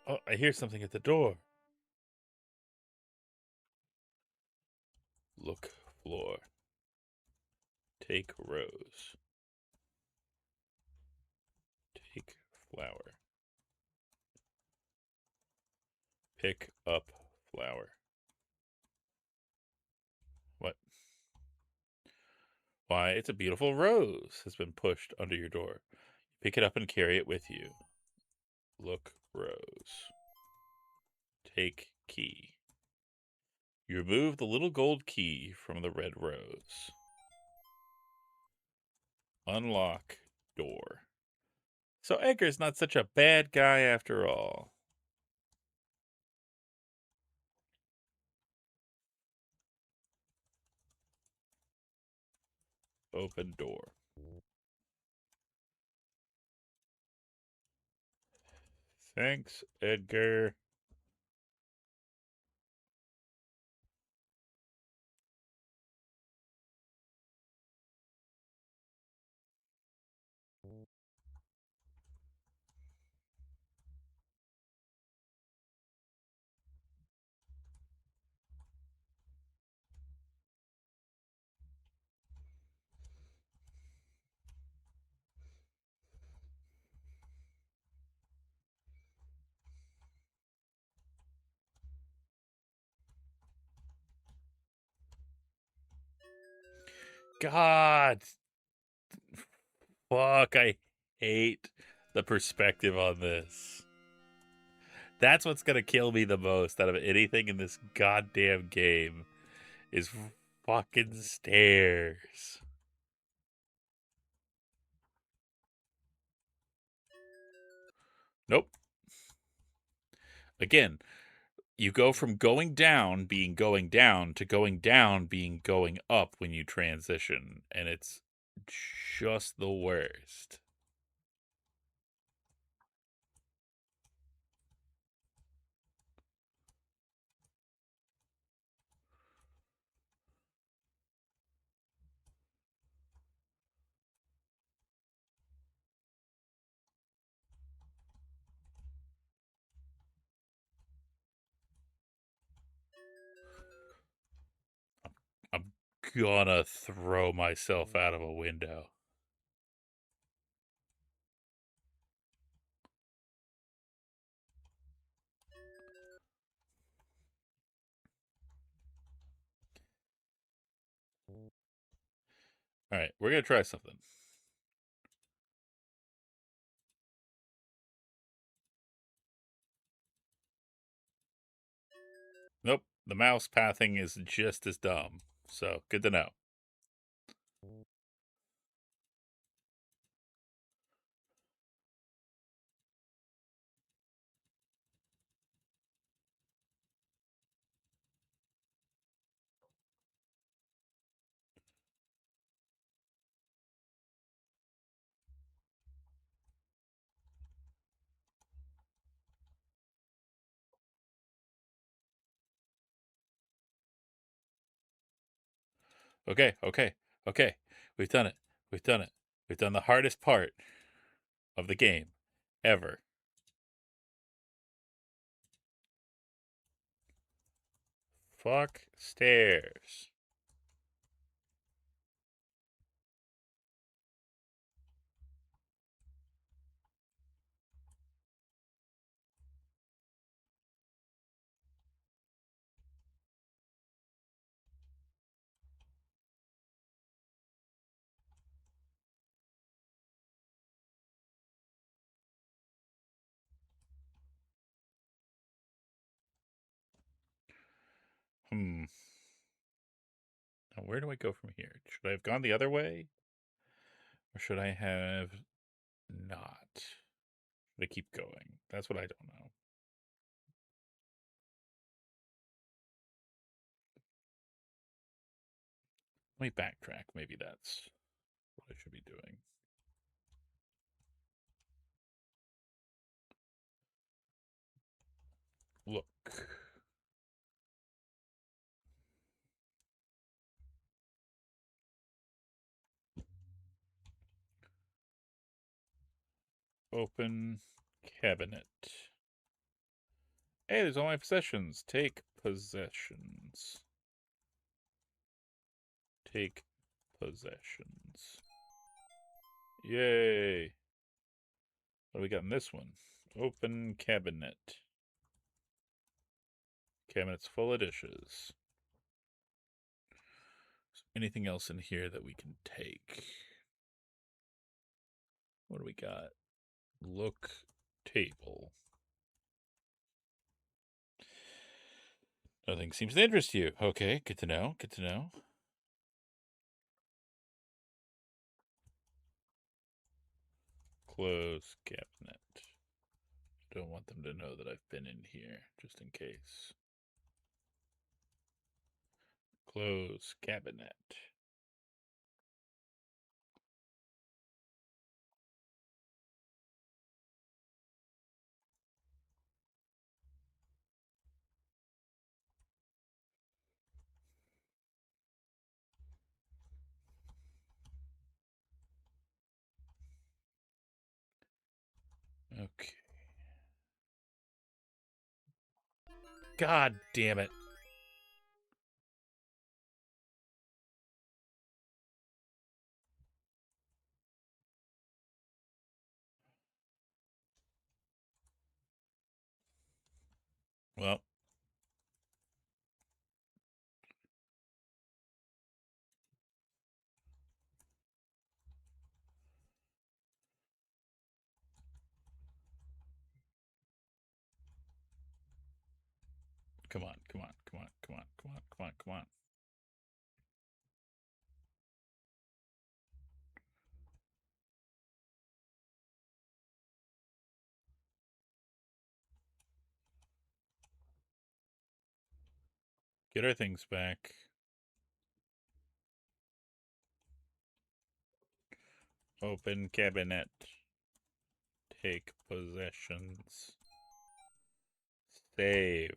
oh, I hear something at the door. Look, floor. Take rose. Take flower. Pick up flower. What? Why, it's a beautiful rose has been pushed under your door. Pick it up and carry it with you. Look, rose. Take key. You remove the little gold key from the red rose. Unlock door. So Edgar's not such a bad guy after all. Open door. Thanks, Edgar. God, fuck, I hate the perspective on this. That's what's gonna kill me the most out of anything in this goddamn game is fucking stairs. Nope. Again, you go from going down being going down to going down being going up when you transition, and it's just the worst. I'm gonna throw myself out of a window. All right, we're gonna try something. Nope, the mouse pathing is just as dumb. So good to know. Okay, okay, okay. We've done it. We've done it. We've done the hardest part of the game ever. Fuck stairs. Hmm. Now, where do I go from here? Should I have gone the other way? Or should I have not? Should I keep going? That's what I don't know. Let me backtrack. Maybe that's what I should be doing. Look. Open cabinet. Hey, there's all my possessions. Take possessions. Take possessions. Yay. What do we got in this one? Open cabinet. Cabinet's full of dishes. Anything else in here that we can take? What do we got? Look table. Nothing seems to interest you. Okay, good to know. Good to know. Close cabinet. Don't want them to know that I've been in here, just in case. Close cabinet. Okay. God damn it. Well, come on, come on, come on, come on, come on, come on, come on. Get our things back. Open cabinet. Take possessions. Save.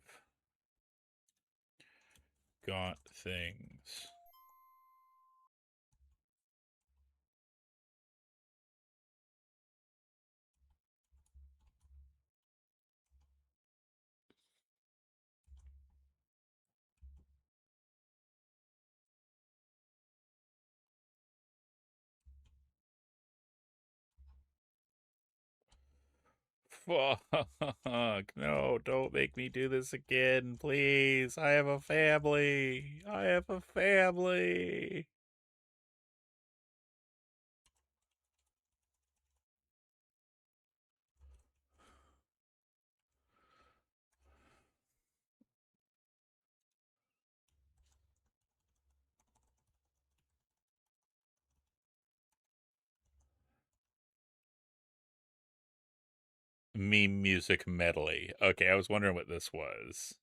Got things. Fuck. No, don't make me do this again, please. I have a family. I have a family. Meme music medley. Okay, I was wondering what this was.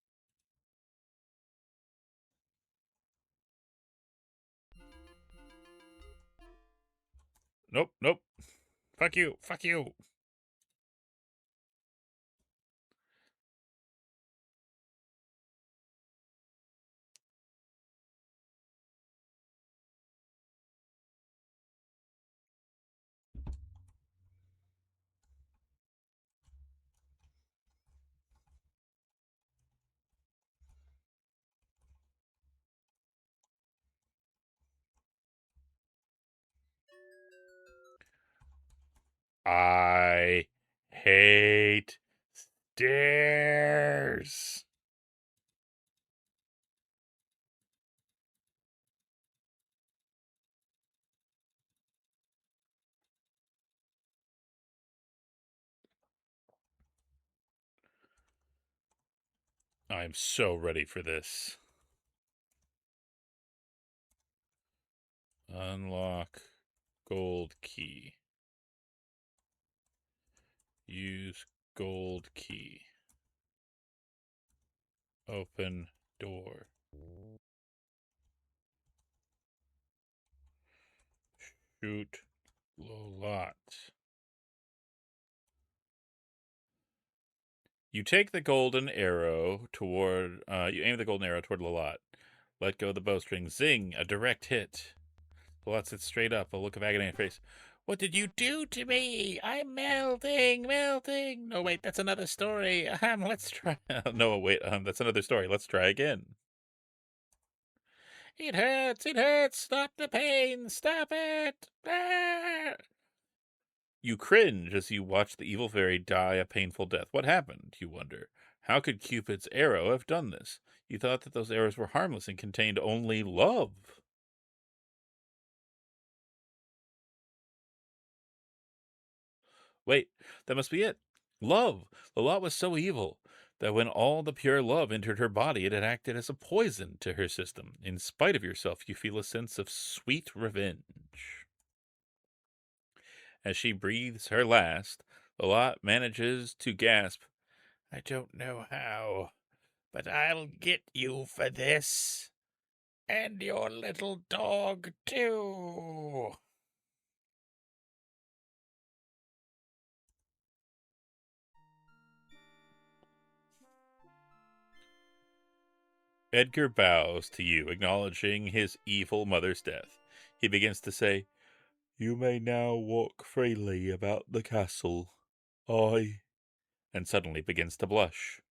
Nope, nope. Fuck you. Fuck you. I hate stairs. I'm so ready for this. Unlock gold key. Use gold key. Open door. Shoot lot. You take the golden arrow toward. You aim the golden arrow toward Lalot. Let go of the bowstring. Zing! A direct hit. Lalot sits straight up, a look of agony on her face. What did you do to me? I'm melting, melting. No, wait, that's another story. Let's try. No, wait, that's another story. Let's try again. It hurts, it hurts. Stop the pain, stop it. Ah! You cringe as you watch the evil fairy die a painful death. What happened, you wonder? How could Cupid's arrow have done this? You thought that those arrows were harmless and contained only love. Wait, that must be it. Love. The lot was so evil that when all the pure love entered her body, it had acted as a poison to her system. In spite of yourself, you feel a sense of sweet revenge. As she breathes her last, the lot manages to gasp, I don't know how, but I'll get you for this. And your little dog, too. Edgar bows to you, acknowledging his evil mother's death. He begins to say, You may now walk freely about the castle. I. And suddenly begins to blush.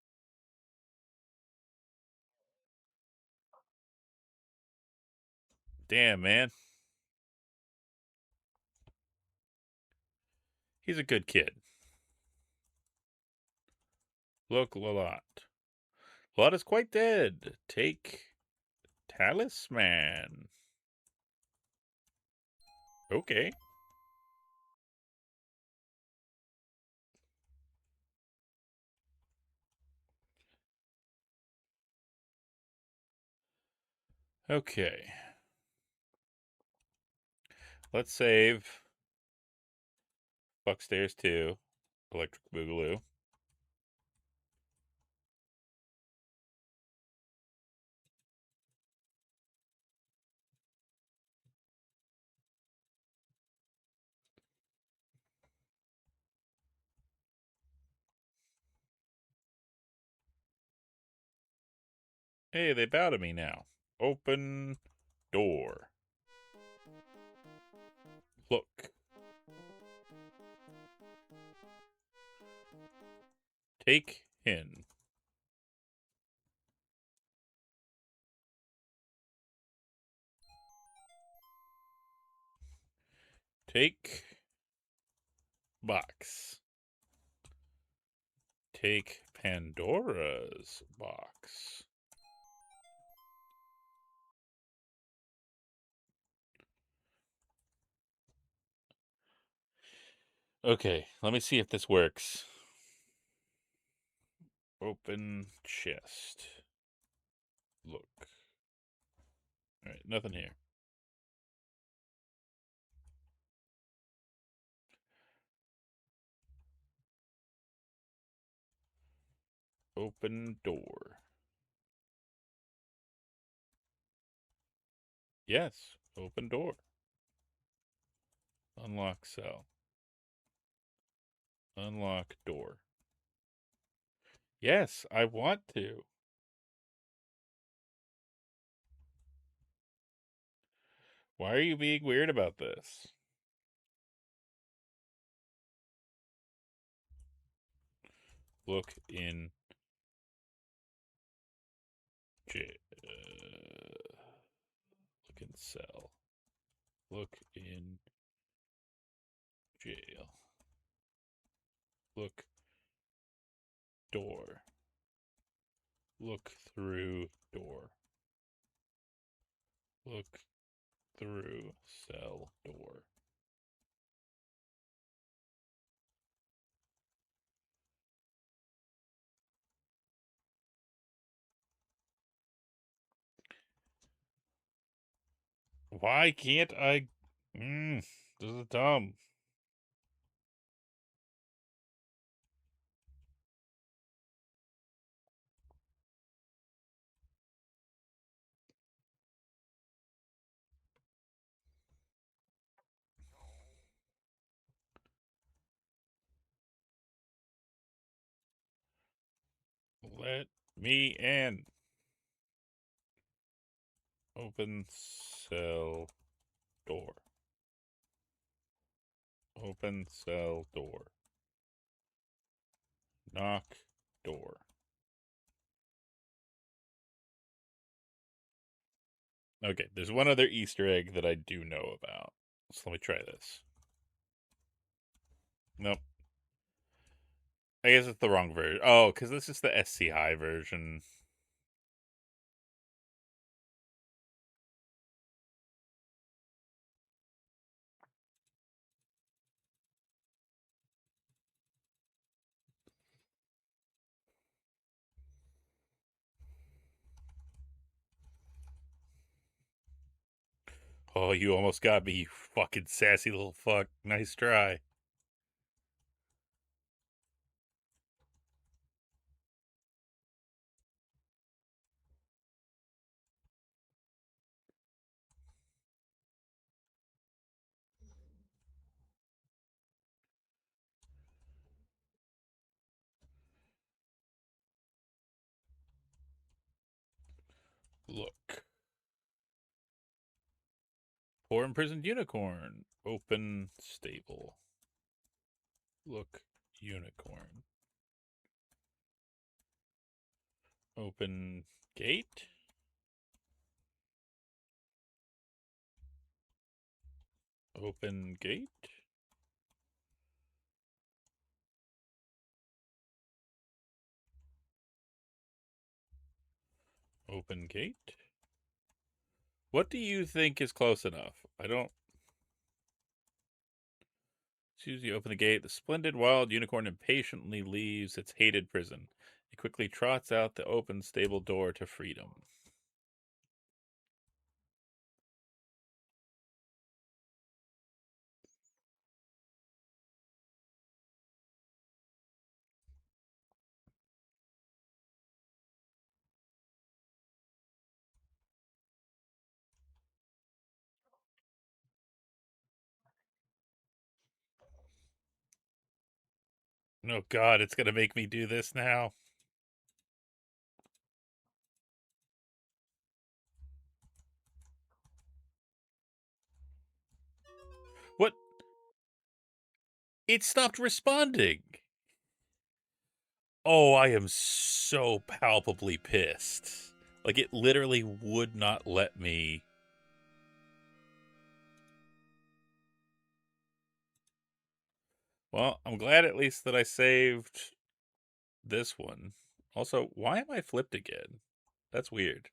Damn, man. He's a good kid. Look, Lalot. Lalot is quite dead. Take talisman. Okay. Okay. Let's save Buckstairs 2, Electric Boogaloo. Hey, they bow to me now. Open door. Look. Take in. Take box. Take Pandora's box. Okay, let me see if this works. Open chest. Look. Alright, nothing here. Open door. Yes, open door. Unlock cell. Unlock door. Yes, I want to. Why are you being weird about this? Look in jail. Look in cell. Look in jail. Look, door. Look through, door. Look through, cell, door. Why can't I? This is dumb. Let me in. Open cell door. Open cell door. Knock door. Okay, there's one other Easter egg that I do know about. So let me try this. Nope. I guess it's the wrong version. Oh, because this is the SC high version. Oh, you almost got me, you fucking sassy little fuck. Nice try. Look. Poor imprisoned unicorn. Open stable. Look, unicorn. Open gate. Open gate. Open gate. What do you think is close enough? I don't. Susie, open the gate. The splendid wild unicorn impatiently leaves its hated prison. It quickly trots out the open stable door to freedom. Oh god, it's gonna make me do this now. What? It stopped responding. Oh, I am so palpably pissed. Like, it literally would not let me. Well, I'm glad at least that I saved this one. Also, why am I flipped again? That's weird.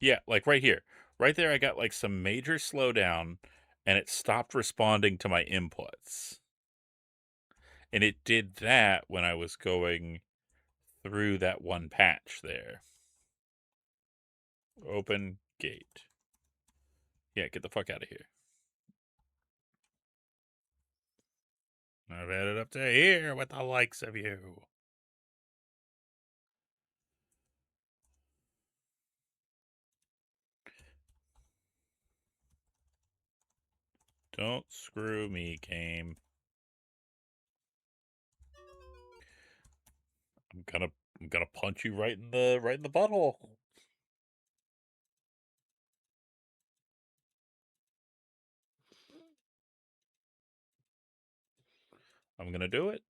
Yeah, like right here. Right there, I got like some major slowdown and it stopped responding to my inputs. And it did that when I was going through that one patch there. Open gate. Yeah, get the fuck out of here. I've had it up to here with the likes of you. Don't screw me, game. I'm gonna punch you right in the butthole. I'm gonna do it.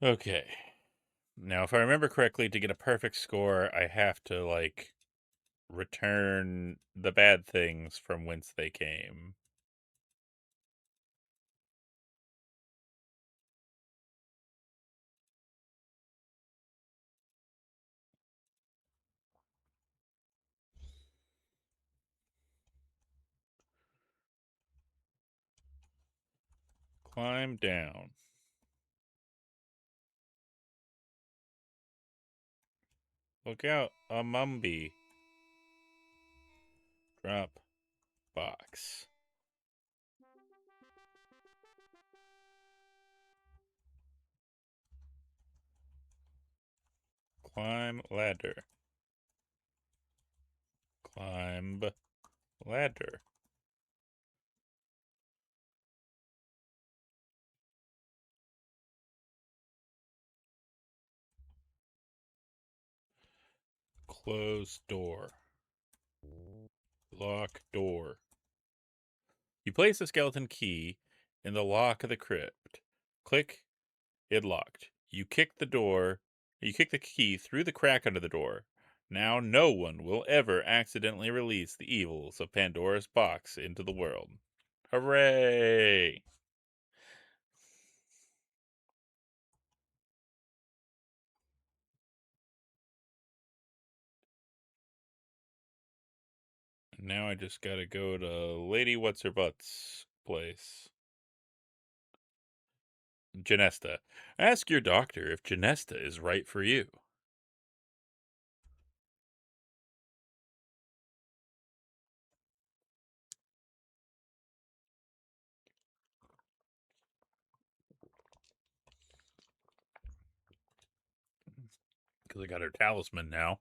Okay. Now, if I remember correctly, to get a perfect score, I have to like return the bad things from whence they came. Climb down. Look out, a mumby. Drop box. Climb ladder. Climb ladder. Close door. Lock door. You place the skeleton key in the lock of the crypt. Click, it locked. You kick the key through the crack under the door. Now no one will ever accidentally release the evils of Pandora's box into the world. Hooray! Now I just gotta go to Lady What's Her Butt's place. Genesta. Ask your doctor if Genesta is right for you. Because I got her talisman now.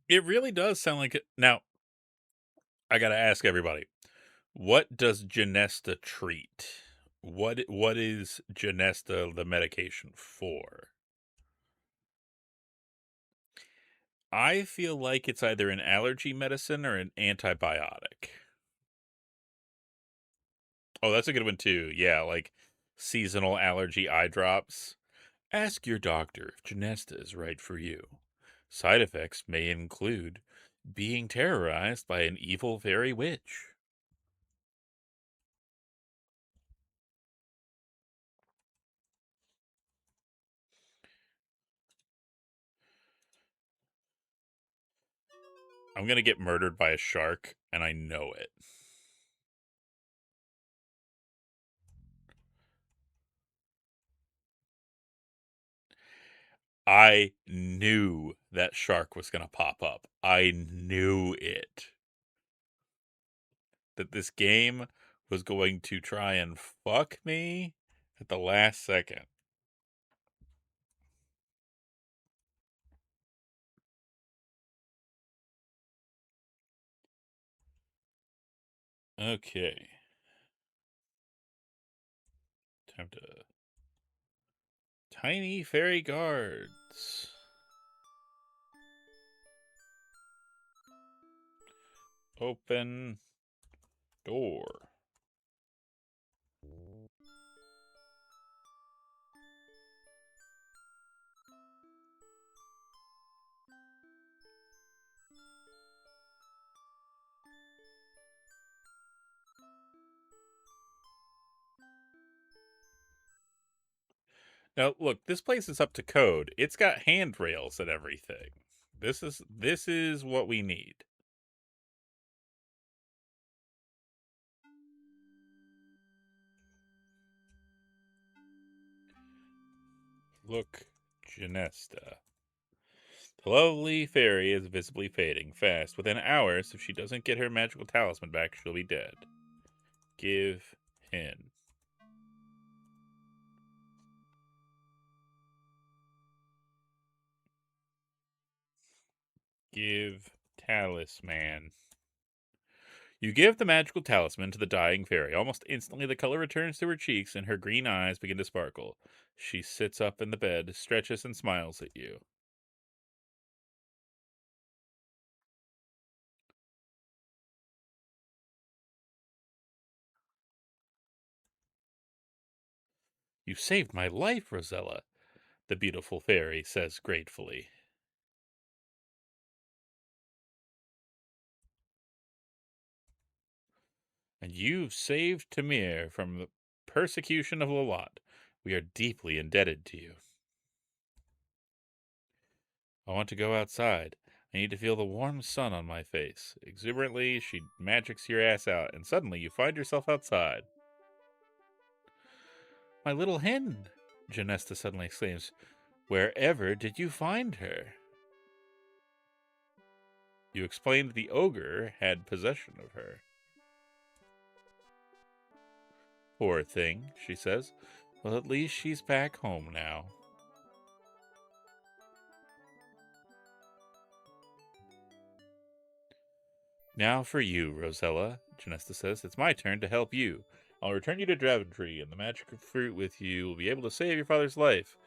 It really does sound like it. Now, I gotta ask everybody, what does Genesta treat? What is Genesta the medication for? I feel like it's either an allergy medicine or an antibiotic. Oh, that's a good one too. Yeah, like seasonal allergy eye drops. Ask your doctor if Genesta is right for you. Side effects may include being terrorized by an evil fairy witch. I'm going to get murdered by a shark, and I know it. I knew that shark was going to pop up. I knew it. That this game was going to try and fuck me at the last second. Okay. Time to. Tiny fairy guards. Open door. Now, look, this place is up to code. It's got handrails and everything. This is what we need. Look, Genesta. The lovely fairy is visibly fading fast. Within hours, if she doesn't get her magical talisman back, she'll be dead. Give in. Give talisman. You give the magical talisman to the dying fairy. Almost instantly, the color returns to her cheeks and her green eyes begin to sparkle. She sits up in the bed, stretches, and smiles at you. You saved my life, Rosella, the beautiful fairy says gratefully. And you've saved Tamir from the persecution of Lalot. We are deeply indebted to you. I want to go outside. I need to feel the warm sun on my face. Exuberantly, she magics your ass out, and suddenly you find yourself outside. My little hen, Janesta suddenly exclaims. Wherever did you find her? You explained the ogre had possession of her. Poor thing, she says. Well, at least she's back home now. Now for you, Rosella, Janesta says. It's my turn to help you. I'll return you to Draventree, and the magic fruit with you will be able to save your father's life.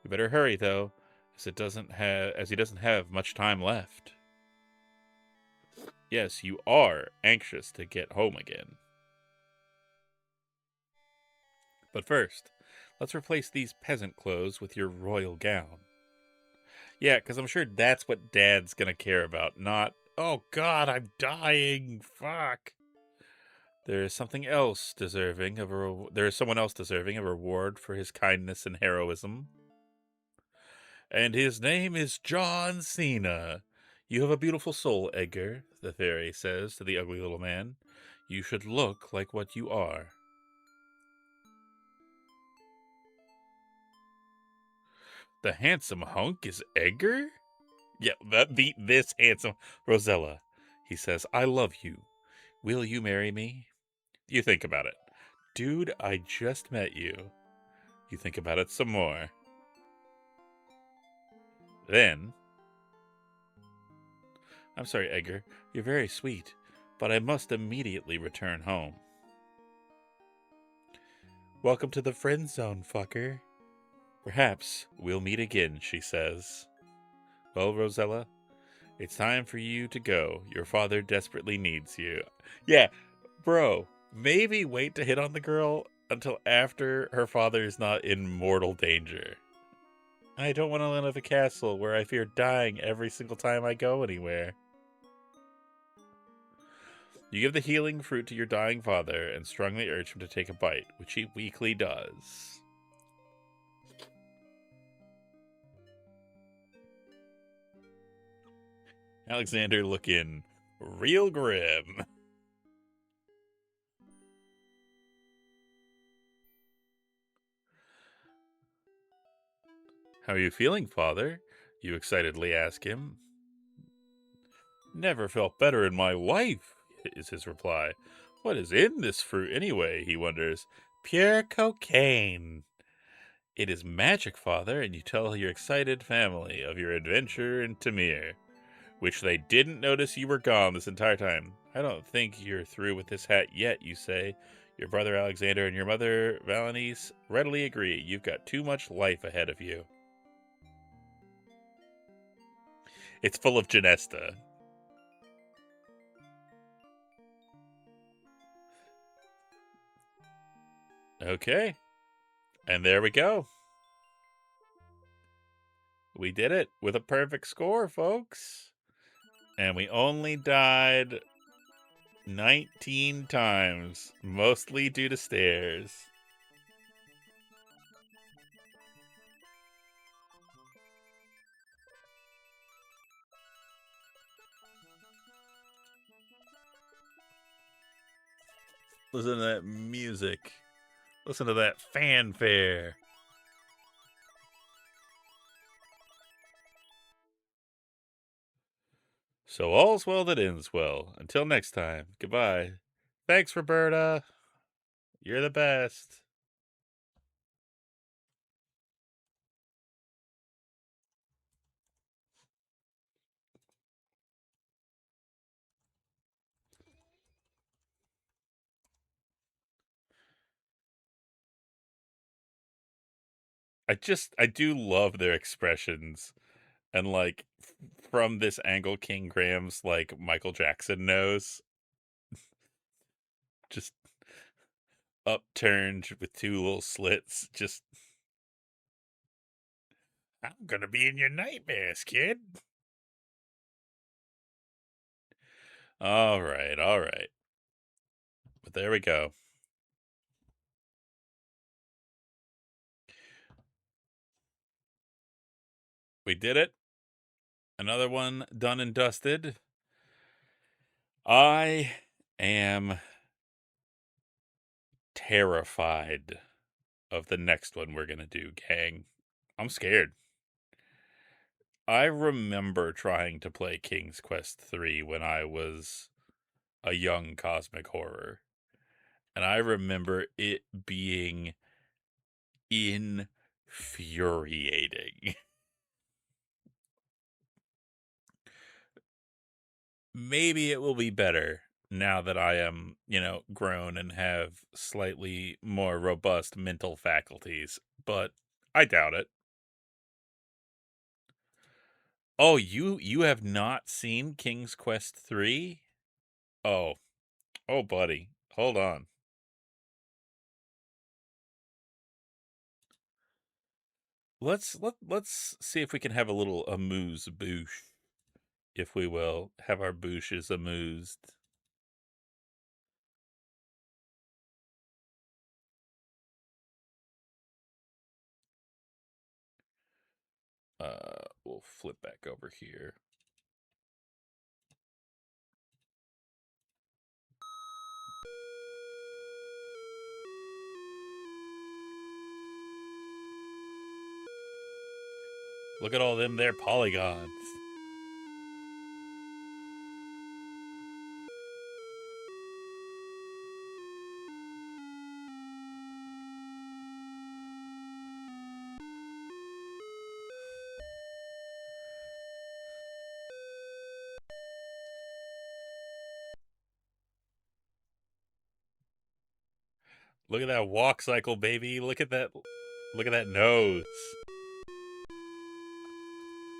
We better hurry, though, as he doesn't have much time left. Yes, you are anxious to get home again. But first, let's replace these peasant clothes with your royal gown. Yeah, because I'm sure that's what Dad's gonna care about, not, oh God, I'm dying, fuck. There is someone else deserving of a reward for his kindness and heroism. And his name is John Cena. You have a beautiful soul, Edgar, the fairy says to the ugly little man. You should look like what you are. The handsome hunk is Edgar? Yeah, this handsome Rosella. He says, I love you. Will you marry me? You think about it. Dude, I just met you. You think about it some more. Then, I'm sorry, Edgar. You're very sweet, but I must immediately return home. Welcome to the friend zone, fucker. Perhaps we'll meet again, she says. Well, Rosella, it's time for you to go. Your father desperately needs you. Yeah, bro, maybe wait to hit on the girl until after her father is not in mortal danger. I don't want to live in a castle where I fear dying every single time I go anywhere. You give the healing fruit to your dying father and strongly urge him to take a bite, which he weakly does. Alexander looking real grim. How are you feeling, father? You excitedly ask him. Never felt better in my life, is his reply. What is in this fruit anyway, he wonders. Pure cocaine. It is magic, father, and you tell your excited family of your adventure in Tamir, which they didn't notice you were gone this entire time. I don't think you're through with this hat yet, you say. Your brother Alexander and your mother Valenice readily agree. You've got too much life ahead of you. It's full of Genesta. Okay. And there we go. We did it with a perfect score, folks. And we only died 19 times, mostly due to stairs. Listen to that music. Listen to that fanfare. So all's well that ends well. Until next time, goodbye. Thanks, Roberta. You're the best. I do love their expressions, and, like, from this angle, King Graham's, like, Michael Jackson nose, just upturned with 2 little slits, just, "I'm gonna be in your nightmares, kid." Alright, alright. But there we go. We did it. Another one done and dusted. I am terrified of the next one we're gonna do, gang. I'm scared. I remember trying to play King's Quest 3 when I was a young cosmic horror, and I remember it being infuriating. Maybe it will be better now that I am, grown and have slightly more robust mental faculties, but I doubt it. Oh, you have not seen King's Quest 3? Oh. Oh, buddy. Hold on. Let's see if we can have a little amuse bouche, if we will. Have our bouches amused. We'll flip back over here. Look at all them there polygons. Look at that walk cycle, baby. Look at that. Look at that nose.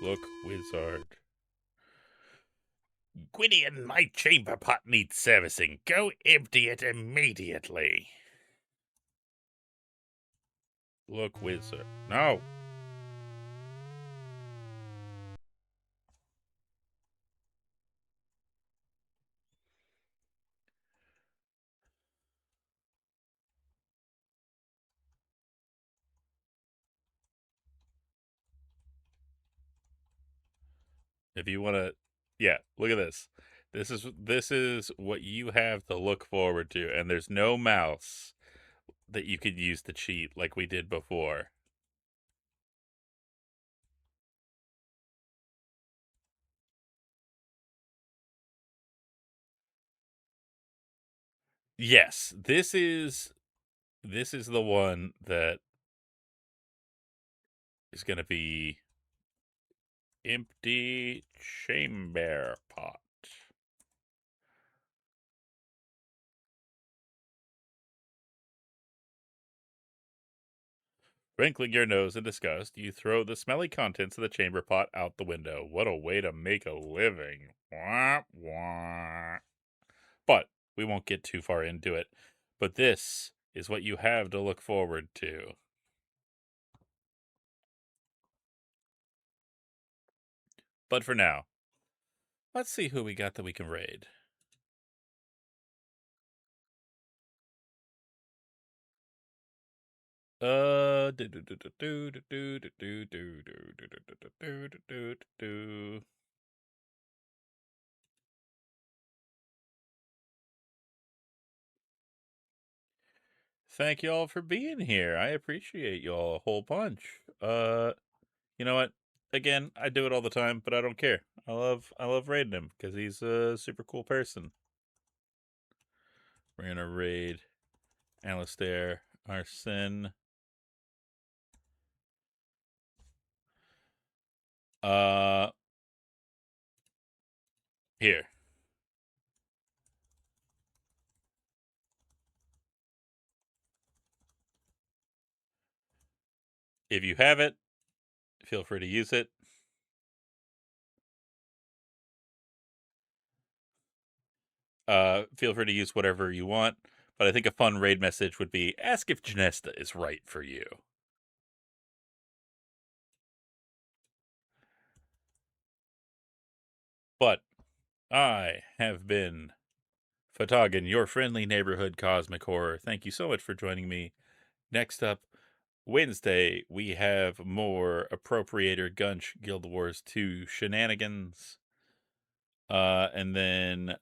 Look, wizard. Gwydion, my chamber pot needs servicing. Go empty it immediately. Look, wizard. No. If you want to, yeah, look at this. This is what you have to look forward to, and there's no mouse that you could use to cheat like we did before. Yes, this is the one that is going to be empty chamber pot. Wrinkling your nose in disgust, you throw the smelly contents of the chamber pot out the window. What a way to make a living. Wah, wah. But we won't get too far into it. But this is what you have to look forward to. But for now, let's see who we got that we can raid. Thank y'all for being here. I appreciate y'all a whole bunch. You know what? Again, I do it all the time, but I don't care. I love raiding him because he's a super cool person. We're gonna raid Alistair Arsene. Uh, here. If you have it, feel free to use it. Feel free to use whatever you want. But I think a fun raid message would be ask if Janesta is right for you. But I have been Fatagan, your friendly neighborhood cosmic horror. Thank you so much for joining me. Next up, Wednesday, we have more Appropriator Gunch Guild Wars 2 shenanigans. And then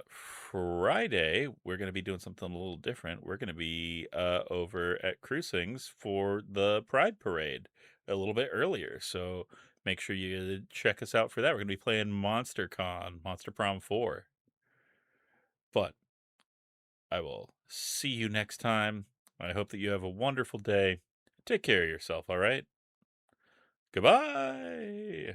Friday, we're going to be doing something a little different. We're going to be over at Cruisings for the Pride Parade a little bit earlier. So make sure you check us out for that. We're going to be playing Monster Con, Monster Prom 4. But I will see you next time. I hope that you have a wonderful day. Take care of yourself, all right? Goodbye.